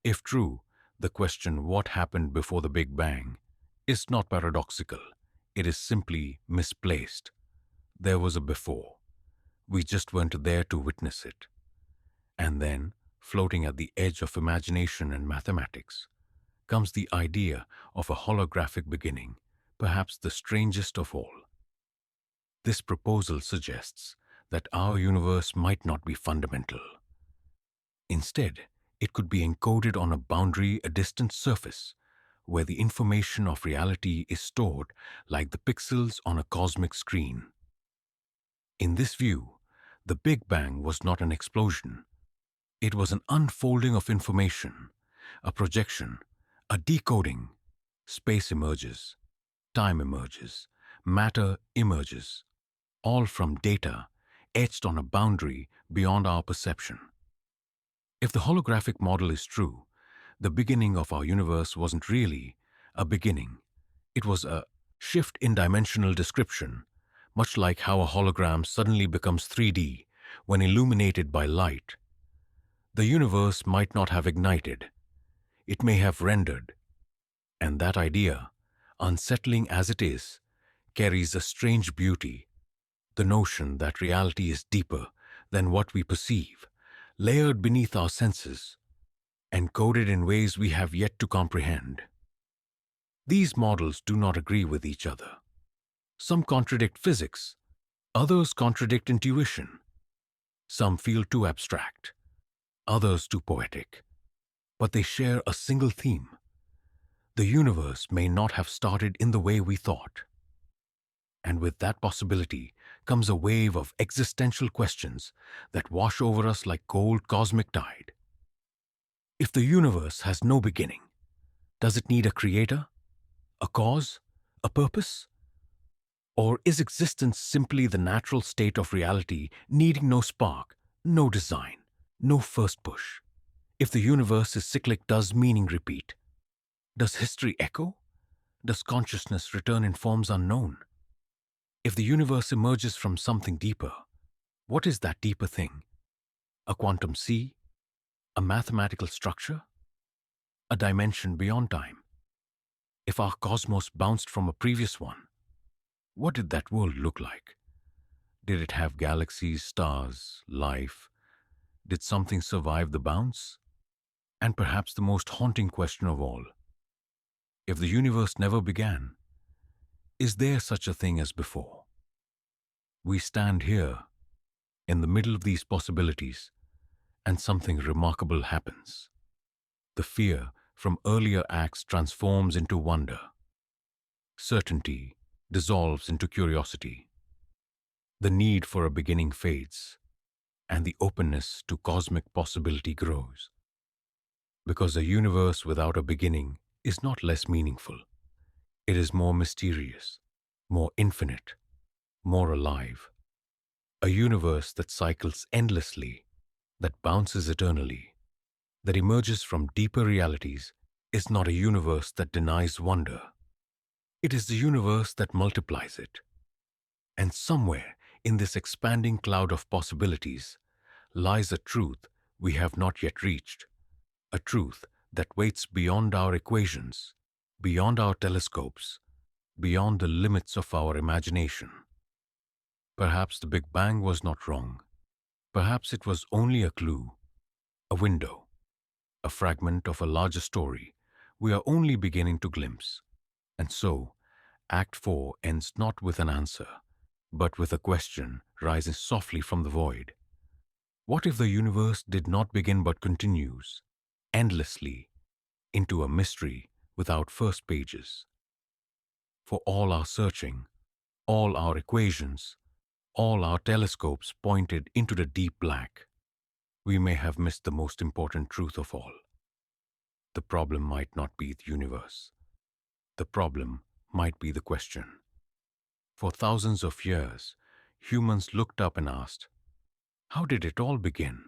If true, the question what happened before the Big Bang is not paradoxical, it is simply misplaced. There was a before. We just weren't there to witness it. And then, floating at the edge of imagination and mathematics, comes the idea of a holographic beginning, perhaps the strangest of all. This proposal suggests that our universe might not be fundamental. Instead, it could be encoded on a boundary, a distant surface, where the information of reality is stored like the pixels on a cosmic screen. In this view, the Big Bang was not an explosion. It was an unfolding of information, a projection, a decoding. Space emerges, time emerges, matter emerges, all from data etched on a boundary beyond our perception. If the holographic model is true, the beginning of our universe wasn't really a beginning. It was a shift in dimensional description, much like how a hologram suddenly becomes 3D when illuminated by light. The universe might not have ignited. It may have rendered. And that idea, unsettling as it is, carries a strange beauty, the notion that reality is deeper than what we perceive, layered beneath our senses, encoded in ways we have yet to comprehend. These models do not agree with each other. Some contradict physics, others contradict intuition. Some feel too abstract, others too poetic. But they share a single theme. The universe may not have started in the way we thought. And with that possibility comes a wave of existential questions that wash over us like cold cosmic tide. If the universe has no beginning, does it need a creator, a cause, a purpose? Or is existence simply the natural state of reality, needing no spark, no design, no first push? If the universe is cyclic, does meaning repeat? Does history echo? Does consciousness return in forms unknown? If the universe emerges from something deeper, what is that deeper thing? A quantum sea? A mathematical structure? A dimension beyond time? If our cosmos bounced from a previous one, what did that world look like? Did it have galaxies, stars, life? Did something survive the bounce? And perhaps the most haunting question of all, if the universe never began, is there such a thing as before? We stand here, in the middle of these possibilities, and something remarkable happens. The fear from earlier acts transforms into wonder. Certainty dissolves into curiosity. The need for a beginning fades, and the openness to cosmic possibility grows. Because a universe without a beginning is not less meaningful. It is more mysterious, more infinite, more alive. A universe that cycles endlessly, that bounces eternally, that emerges from deeper realities is not a universe that denies wonder. It is the universe that multiplies it. And somewhere in this expanding cloud of possibilities lies a truth we have not yet reached, a truth that waits beyond our equations, beyond our telescopes, beyond the limits of our imagination. Perhaps the Big Bang was not wrong. Perhaps it was only a clue, a window, a fragment of a larger story we are only beginning to glimpse. And so, Act 4 ends not with an answer, but with a question rising softly from the void. What if the universe did not begin but continues, endlessly, into a mystery without first pages? For all our searching, all our equations, all our telescopes pointed into the deep black, we may have missed the most important truth of all. The problem might not be the universe. The problem might be the question. For thousands of years, humans looked up and asked, how did it all begin?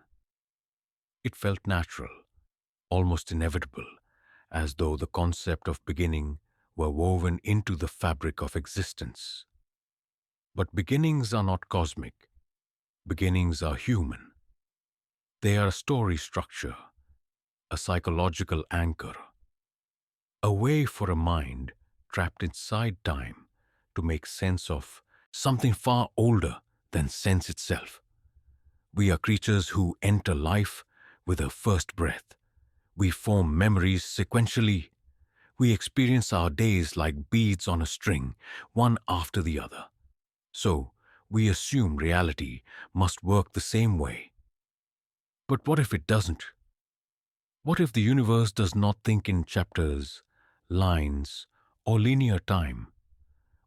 It felt natural, almost inevitable, as though the concept of beginning were woven into the fabric of existence. But beginnings are not cosmic. Beginnings are human. They are a story structure, a psychological anchor, a way for a mind trapped inside time to make sense of something far older than sense itself. We are creatures who enter life with our first breath. We form memories sequentially. We experience our days like beads on a string, one after the other. So, we assume reality must work the same way. But what if it doesn't? What if the universe does not think in chapters, lines, or linear time?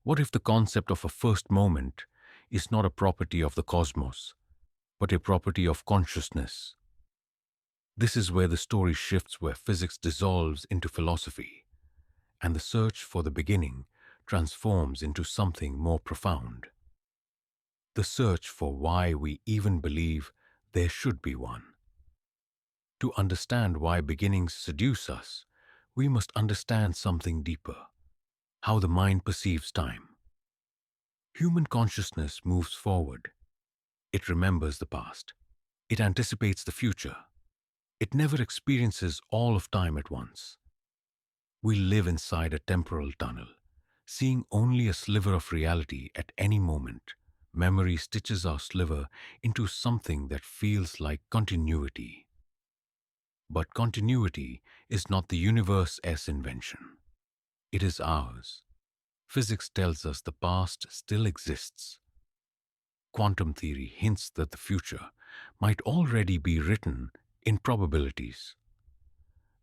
What if the concept of a first moment is not a property of the cosmos, but a property of consciousness? This is where the story shifts, where physics dissolves into philosophy, and the search for the beginning transforms into something more profound. The search for why we even believe there should be one. To understand why beginnings seduce us, we must understand something deeper, how the mind perceives time. Human consciousness moves forward. It remembers the past. It anticipates the future. It never experiences all of time at once. We live inside a temporal tunnel, seeing only a sliver of reality at any moment. Memory stitches our sliver into something that feels like continuity. But continuity is not the universe's invention. It is ours. Physics tells us the past still exists. Quantum theory hints that the future might already be written in probabilities.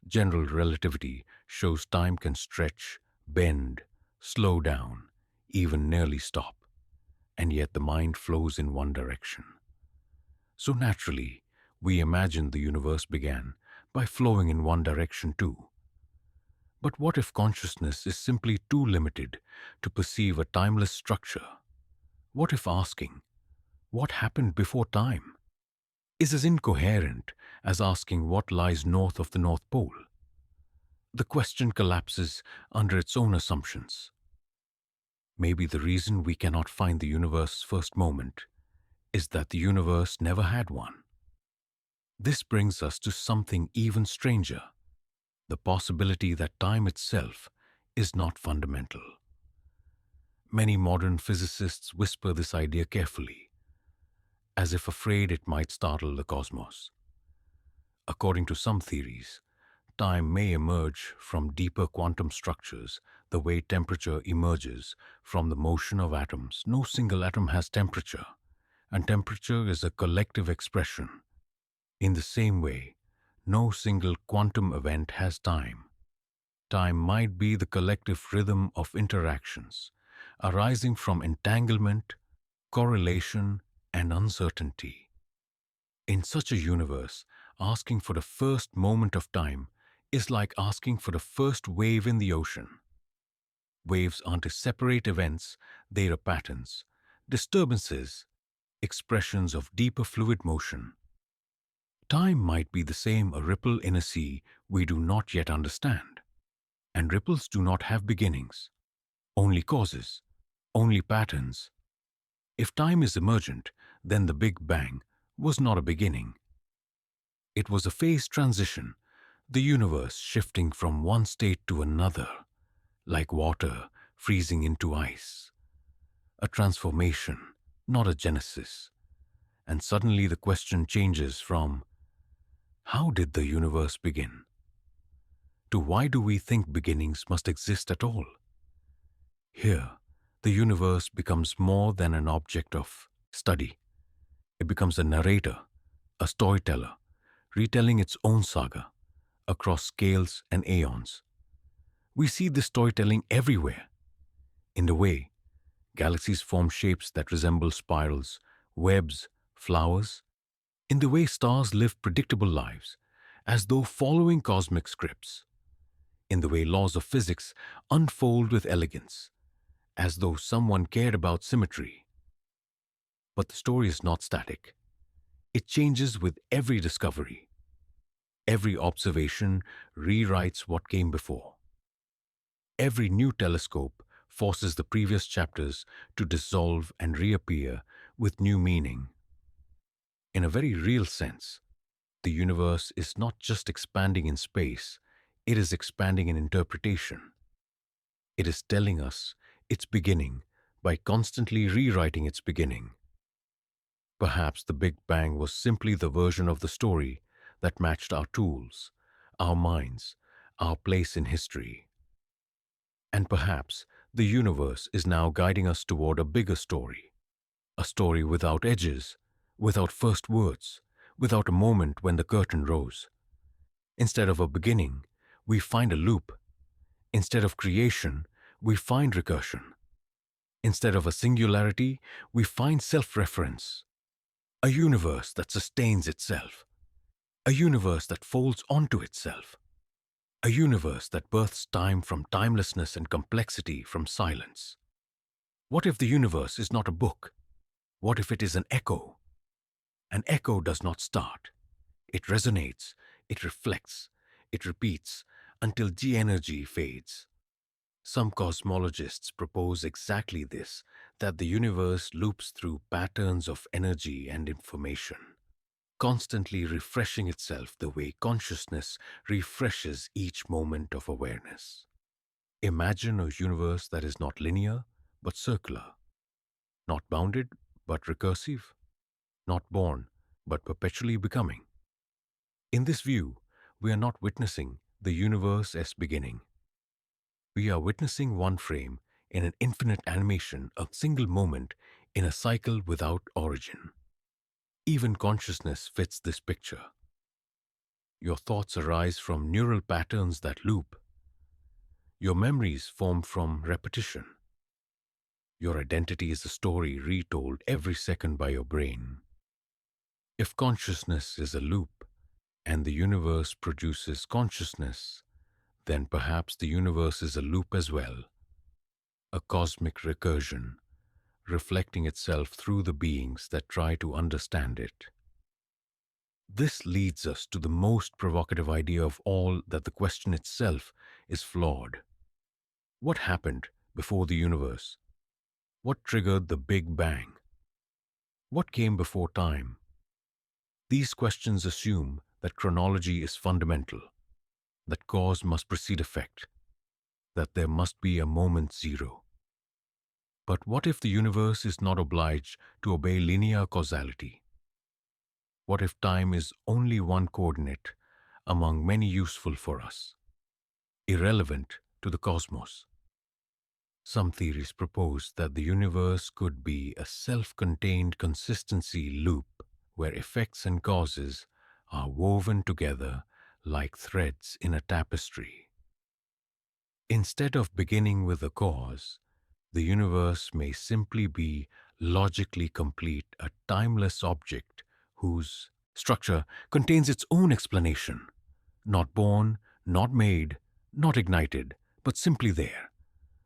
General relativity shows time can stretch, bend, slow down, even nearly stop, and yet the mind flows in one direction. So naturally, we imagine the universe began by flowing in one direction too. But what if consciousness is simply too limited to perceive a timeless structure? What if asking, what happened before time, is as incoherent as asking what lies north of the North Pole? The question collapses under its own assumptions. Maybe the reason we cannot find the universe's first moment is that the universe never had one. This brings us to something even stranger, the possibility that time itself is not fundamental. Many modern physicists whisper this idea carefully, as if afraid it might startle the cosmos. According to some theories, time may emerge from deeper quantum structures the way temperature emerges from the motion of atoms. No single atom has temperature, and temperature is a collective expression. In the same way, no single quantum event has time. Time might be the collective rhythm of interactions, arising from entanglement, correlation, and uncertainty. In such a universe, asking for the first moment of time is like asking for the first wave in the ocean. Waves aren't separate events, they are patterns, disturbances, expressions of deeper fluid motion. Time might be the same, a ripple in a sea we do not yet understand. And ripples do not have beginnings, only causes, only patterns. If time is emergent, then the Big Bang was not a beginning. It was a phase transition, the universe shifting from one state to another, like water freezing into ice. A transformation, not a genesis. And suddenly the question changes from, how did the universe begin? To why do we think beginnings must exist at all? Here, the universe becomes more than an object of study. It becomes a narrator, a storyteller, retelling its own saga across scales and aeons. We see this storytelling everywhere. In the way galaxies form shapes that resemble spirals, webs, flowers. In the way stars live predictable lives, as though following cosmic scripts. In the way laws of physics unfold with elegance, as though someone cared about symmetry. But the story is not static. It changes with every discovery. Every observation rewrites what came before. Every new telescope forces the previous chapters to dissolve and reappear with new meaning. In a very real sense, the universe is not just expanding in space, it is expanding in interpretation. It is telling us its beginning by constantly rewriting its beginning. Perhaps the Big Bang was simply the version of the story that matched our tools, our minds, our place in history. And perhaps the universe is now guiding us toward a bigger story, a story without edges, without first words, without a moment when the curtain rose. Instead of a beginning, we find a loop. Instead of creation, we find recursion. Instead of a singularity, we find self-reference. A universe that sustains itself. A universe that folds onto itself. A universe that births time from timelessness and complexity from silence. What if the universe is not a book? What if it is an echo? An echo does not start. It resonates, it reflects, it repeats until the energy fades. Some cosmologists propose exactly this, that the universe loops through patterns of energy and information, constantly refreshing itself the way consciousness refreshes each moment of awareness. Imagine a universe that is not linear, but circular, not bounded, but recursive, not born, but perpetually becoming. In this view, we are not witnessing the universe as beginning. We are witnessing one frame in an infinite animation, a single moment in a cycle without origin. Even consciousness fits this picture. Your thoughts arise from neural patterns that loop. Your memories form from repetition. Your identity is a story retold every second by your brain. If consciousness is a loop, and the universe produces consciousness, then perhaps the universe is a loop as well, a cosmic recursion, reflecting itself through the beings that try to understand it. This leads us to the most provocative idea of all, that the question itself is flawed. What happened before the universe? What triggered the Big Bang? What came before time? These questions assume that chronology is fundamental, that cause must precede effect, that there must be a moment zero. But what if the universe is not obliged to obey linear causality? What if time is only one coordinate among many useful for us, irrelevant to the cosmos? Some theories propose that the universe could be a self-contained consistency loop where effects and causes are woven together like threads in a tapestry. Instead of beginning with a cause, the universe may simply be logically complete, a timeless object whose structure contains its own explanation, not born, not made, not ignited, but simply there,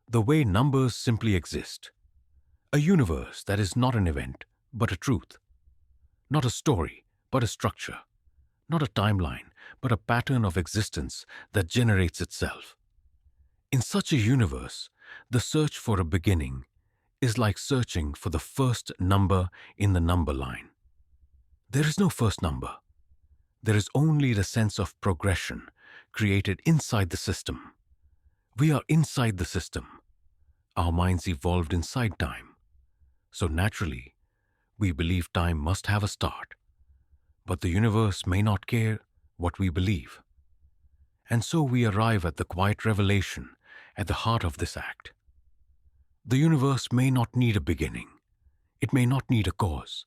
the way numbers simply exist. A universe that is not an event, but a truth, not a story, but a structure, not a timeline, but a pattern of existence that generates itself. In such a universe, the search for a beginning is like searching for the first number in the number line. There is no first number. There is only the sense of progression created inside the system. We are inside the system. Our minds evolved inside time. So naturally, we believe time must have a start. But the universe may not care what we believe. And so we arrive at the quiet revelation at the heart of this act. The universe may not need a beginning. It may not need a cause.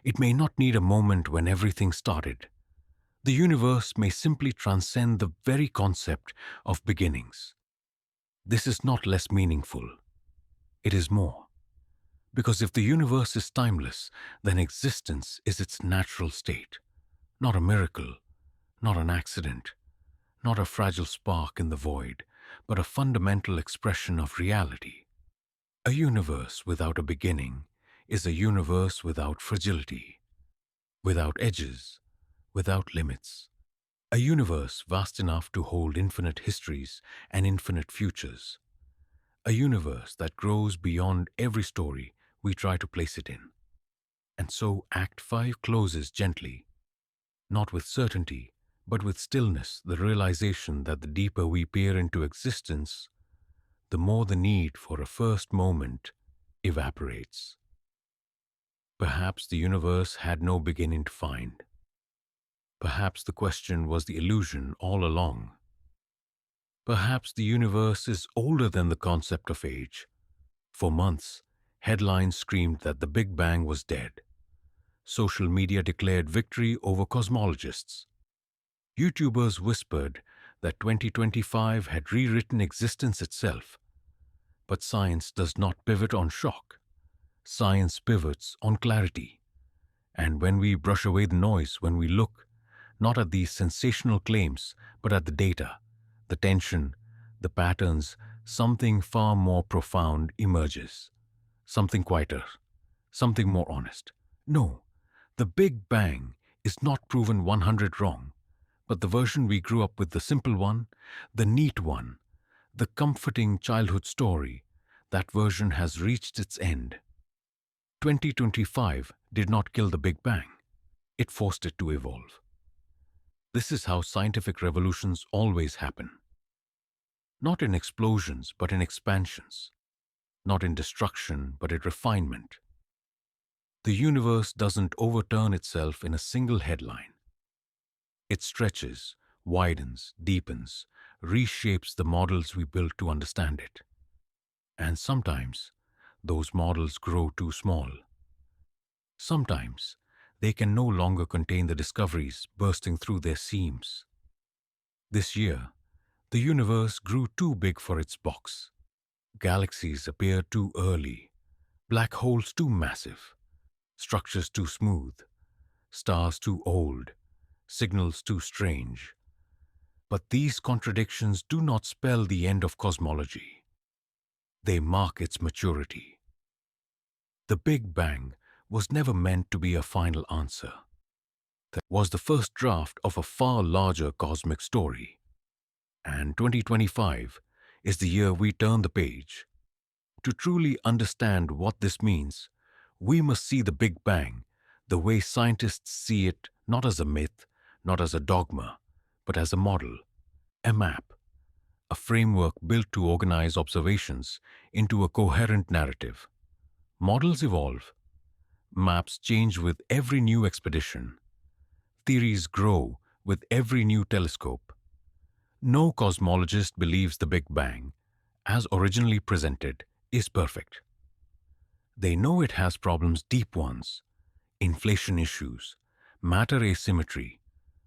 It may not need a moment when everything started. The universe may simply transcend the very concept of beginnings. This is not less meaningful. It is more. Because if the universe is timeless, then existence is its natural state. Not a miracle, not an accident, not a fragile spark in the void, but a fundamental expression of reality. A universe without a beginning is a universe without fragility, without edges, without limits. A universe vast enough to hold infinite histories and infinite futures. A universe that grows beyond every story we try to place it in. And so Act 5 closes gently, not with certainty, but with stillness, the realization that the deeper we peer into existence, the more the need for a first moment evaporates. Perhaps the universe had no beginning to find. Perhaps the question was the illusion all along. Perhaps the universe is older than the concept of age. For months, headlines screamed that the Big Bang was dead. Social media declared victory over cosmologists. YouTubers whispered that 2025 had rewritten existence itself. But science does not pivot on shock. Science pivots on clarity. And when we brush away the noise, when we look not at these sensational claims, but at the data, the tension, the patterns, something far more profound emerges. Something quieter, something more honest. No, the Big Bang is not proven 100 wrong, but the version we grew up with, the simple one, the neat one, the comforting childhood story, that version has reached its end. 2025 did not kill the Big Bang. It forced it to evolve. This is how scientific revolutions always happen. Not in explosions, but in expansions. Not in destruction, but in refinement. The universe doesn't overturn itself in a single headline. It stretches, widens, deepens, reshapes the models we built to understand it. And sometimes, those models grow too small. Sometimes, they can no longer contain the discoveries bursting through their seams. This year, the universe grew too big for its box. Galaxies appeared too early, black holes too massive, structures too smooth, stars too old, signals too strange. But these contradictions do not spell the end of cosmology. They mark its maturity. The Big Bang was never meant to be a final answer. That was the first draft of a far larger cosmic story. And 2025 is the year we turn the page. To truly understand what this means, we must see the Big Bang the way scientists see it, not as a myth, not as a dogma, but as a model, a map, a framework built to organize observations into a coherent narrative. Models evolve. Maps change with every new expedition. Theories grow with every new telescope. No cosmologist believes the Big Bang, as originally presented, is perfect. They know it has problems, deep ones, inflation issues, matter asymmetry,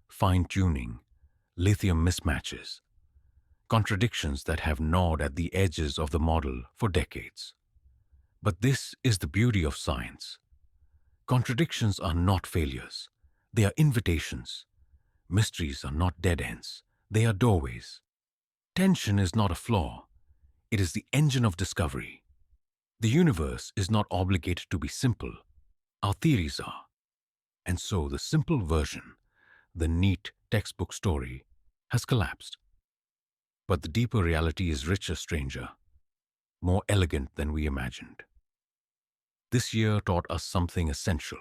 fine-tuning, lithium mismatches, contradictions that have gnawed at the edges of the model for decades. But this is the beauty of science. Contradictions are not failures. They are invitations. Mysteries are not dead ends. They are doorways. Tension is not a flaw. It is the engine of discovery. The universe is not obligated to be simple. Our theories are. And so the simple version, the neat textbook story, has collapsed. But the deeper reality is richer, stranger, more elegant than we imagined. This year taught us something essential.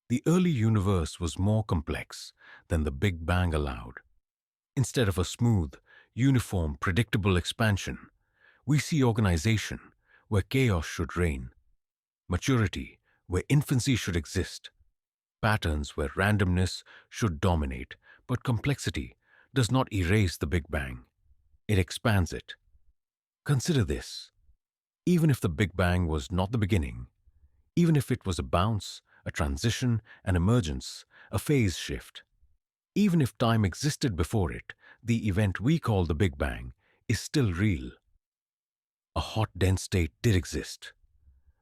The early universe was more complex than the Big Bang allowed. Instead of a smooth, uniform, predictable expansion, we see organization where chaos should reign, maturity where infancy should exist, patterns where randomness should dominate, but complexity does not erase the Big Bang. It expands it. Consider this. Even if the Big Bang was not the beginning, even if it was a bounce, a transition, an emergence, a phase shift, even if time existed before it, the event we call the Big Bang is still real. A hot, dense state did exist.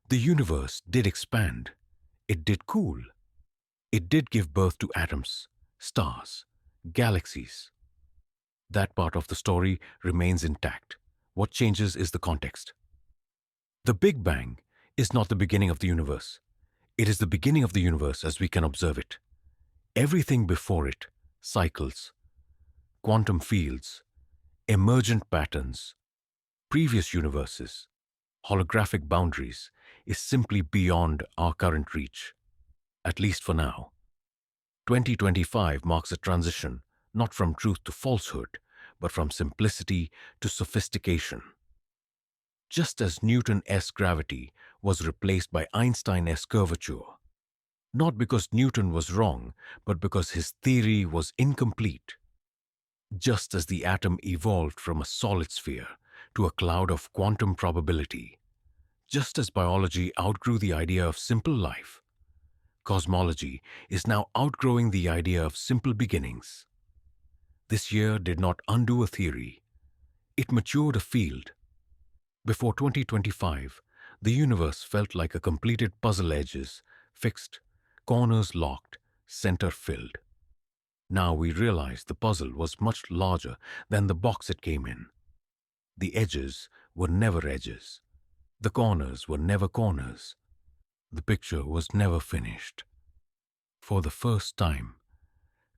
The universe did expand. It did cool. It did give birth to atoms, stars, galaxies. That part of the story remains intact. What changes is the context. The Big Bang is not the beginning of the universe. It is the beginning of the universe as we can observe it. Everything before it, cycles, quantum fields, emergent patterns, previous universes, holographic boundaries, is simply beyond our current reach, at least for now. 2025 marks a transition, not from truth to falsehood, but from simplicity to sophistication. Just as Newton's gravity was replaced by Einstein's curvature, not because Newton was wrong, but because his theory was incomplete. Just as the atom evolved from a solid sphere to a cloud of quantum probability, just as biology outgrew the idea of simple life, cosmology is now outgrowing the idea of simple beginnings. This year did not undo a theory. It matured a field. Before 2025, the universe felt like a completed puzzle, edges fixed, corners locked, center filled. Now we realize the puzzle was much larger than the box it came in. The edges were never edges. The corners were never corners. The picture was never finished. For the first time,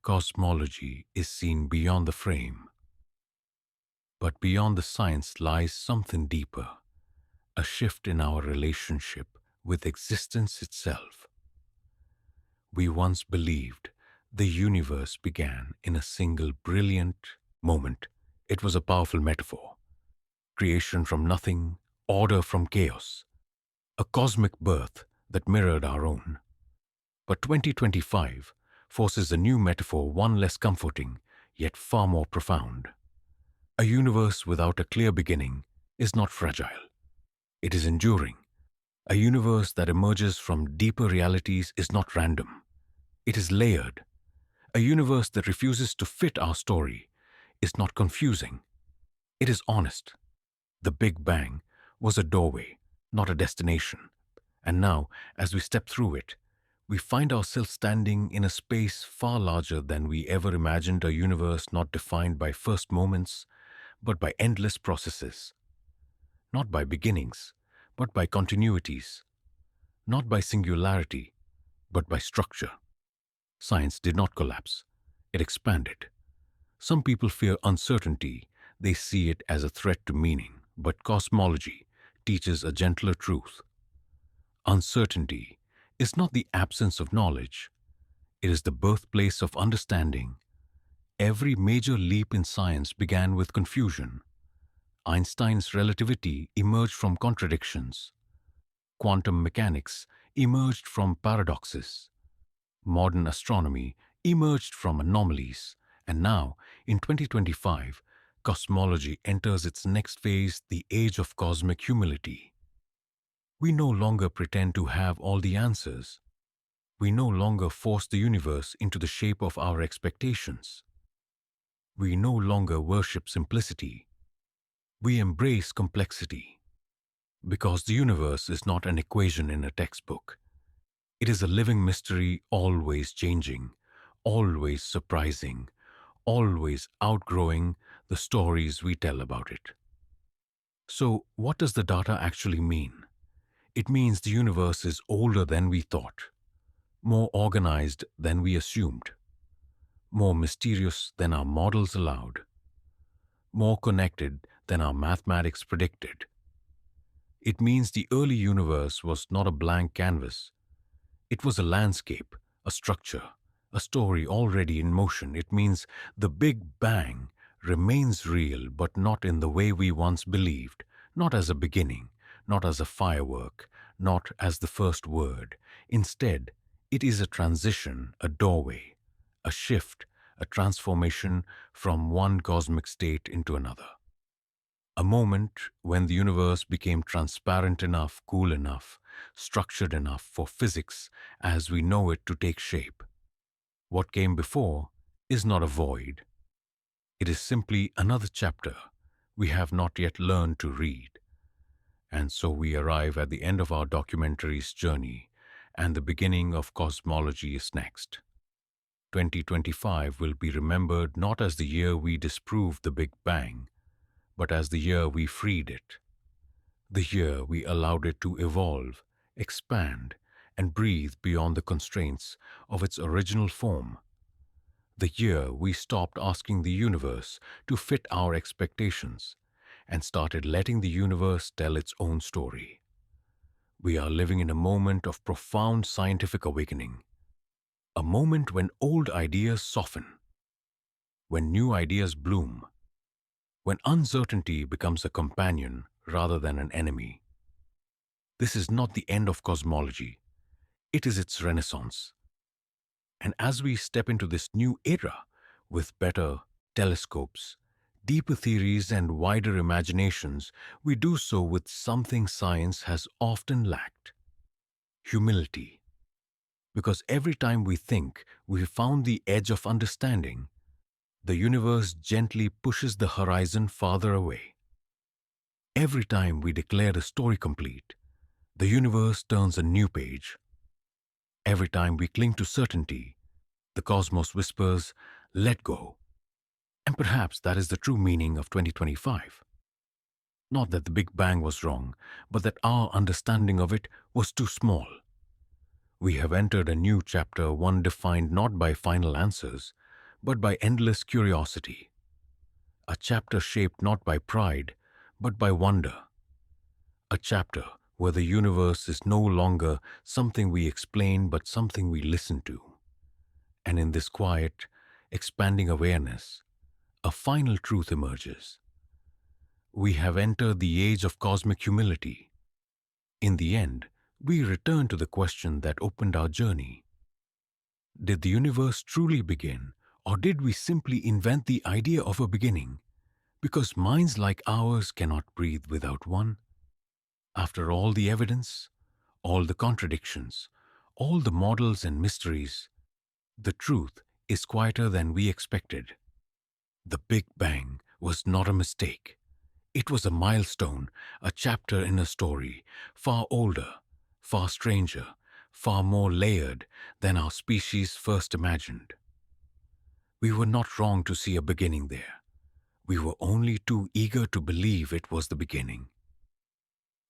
cosmology is seen beyond the frame. But beyond the science lies something deeper, a shift in our relationship with existence itself. We once believed the universe began in a single brilliant moment. It was a powerful metaphor. Creation from nothing, order from chaos, a cosmic birth that mirrored our own. But 2025 forces a new metaphor, one less comforting, yet far more profound. A universe without a clear beginning is not fragile. It is enduring. A universe that emerges from deeper realities is not random. It is layered. A universe that refuses to fit our story is not confusing. It is honest. The Big Bang was a doorway, not a destination. And now, as we step through it, we find ourselves standing in a space far larger than we ever imagined, a universe not defined by first moments, but by endless processes. Not by beginnings, but by continuities. Not by singularity, but by structure. Science did not collapse. It expanded. Some people fear uncertainty. They see it as a threat to meaning. But cosmology teaches a gentler truth. Uncertainty is not the absence of knowledge. It is the birthplace of understanding. Every major leap in science began with confusion. Einstein's relativity emerged from contradictions. Quantum mechanics emerged from paradoxes. Modern astronomy emerged from anomalies. And now, in 2025, cosmology enters its next phase, the age of cosmic humility. We no longer pretend to have all the answers. We no longer force the universe into the shape of our expectations. We no longer worship simplicity. We embrace complexity. Because the universe is not an equation in a textbook. It is a living mystery, always changing, always surprising, always outgrowing the stories we tell about it. So, what does the data actually mean? It means the universe is older than we thought, more organized than we assumed, more mysterious than our models allowed, more connected than our mathematics predicted. It means the early universe was not a blank canvas. It was a landscape, a structure, a story already in motion. It means the Big Bang remains real, but not in the way we once believed, not as a beginning, not as a firework, not as the first word. Instead, it is a transition, a doorway, a shift, a transformation from one cosmic state into another. A moment when the universe became transparent enough, cool enough, structured enough for physics as we know it to take shape. What came before is not a void. It is simply another chapter we have not yet learned to read. And so we arrive at the end of our documentary's journey, and the beginning of cosmology is next. 2025 will be remembered not as the year we disproved the Big Bang, but as the year we freed it, the year we allowed it to evolve, expand, and breathe beyond the constraints of its original form, the year we stopped asking the universe to fit our expectations and started letting the universe tell its own story. We are living in a moment of profound scientific awakening, a moment when old ideas soften, when new ideas bloom, when uncertainty becomes a companion rather than an enemy. This is not the end of cosmology, it is its renaissance. And as we step into this new era with better telescopes, deeper theories, and wider imaginations, we do so with something science has often lacked: humility. Because every time we think we've found the edge of understanding, the universe gently pushes the horizon farther away. Every time we declare the story complete, the universe turns a new page. Every time we cling to certainty, the cosmos whispers, "Let go." And perhaps that is the true meaning of 2025. Not that the Big Bang was wrong, but that our understanding of it was too small. We have entered a new chapter, one defined not by final answers, but by endless curiosity. A chapter shaped not by pride, but by wonder. A chapter where the universe is no longer something we explain, but something we listen to. And in this quiet, expanding awareness, a final truth emerges. We have entered the age of cosmic humility. In the end, we return to the question that opened our journey. Did the universe truly begin, or did we simply invent the idea of a beginning? Because minds like ours cannot breathe without one. After all the evidence, all the contradictions, all the models and mysteries, the truth is quieter than we expected. The Big Bang was not a mistake. It was a milestone, a chapter in a story, far older, far stranger, far more layered than our species first imagined. We were not wrong to see a beginning there. We were only too eager to believe it was the beginning.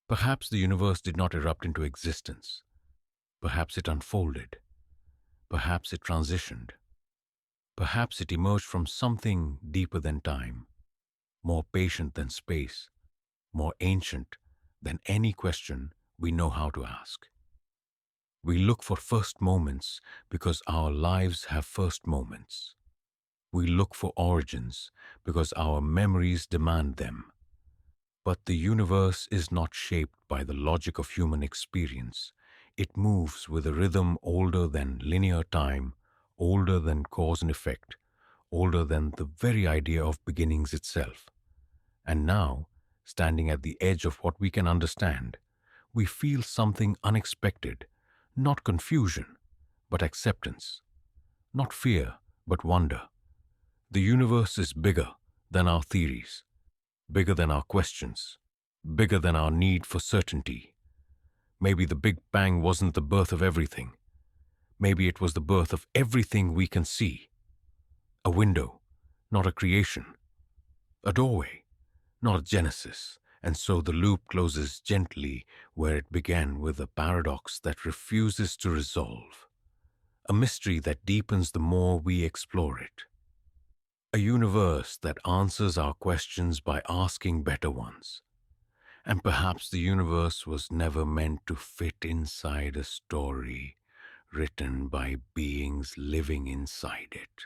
Perhaps the universe did not erupt into existence. Perhaps it unfolded. Perhaps it transitioned. Perhaps it emerged from something deeper than time, more patient than space, more ancient than any question we know how to ask. We look for first moments because our lives have first moments. We look for origins because our memories demand them. But the universe is not shaped by the logic of human experience. It moves with a rhythm older than linear time, older than cause and effect, older than the very idea of beginnings itself. And now, standing at the edge of what we can understand, we feel something unexpected, not confusion, but acceptance, not fear, but wonder. The universe is bigger than our theories, bigger than our questions, bigger than our need for certainty. Maybe the Big Bang wasn't the birth of everything. Maybe it was the birth of everything we can see. A window, not a creation. A doorway, not a genesis. And so the loop closes gently where it began, with a paradox that refuses to resolve. A mystery that deepens the more we explore it. A universe that answers our questions by asking better ones. And perhaps the universe was never meant to fit inside a story. written by beings living inside it.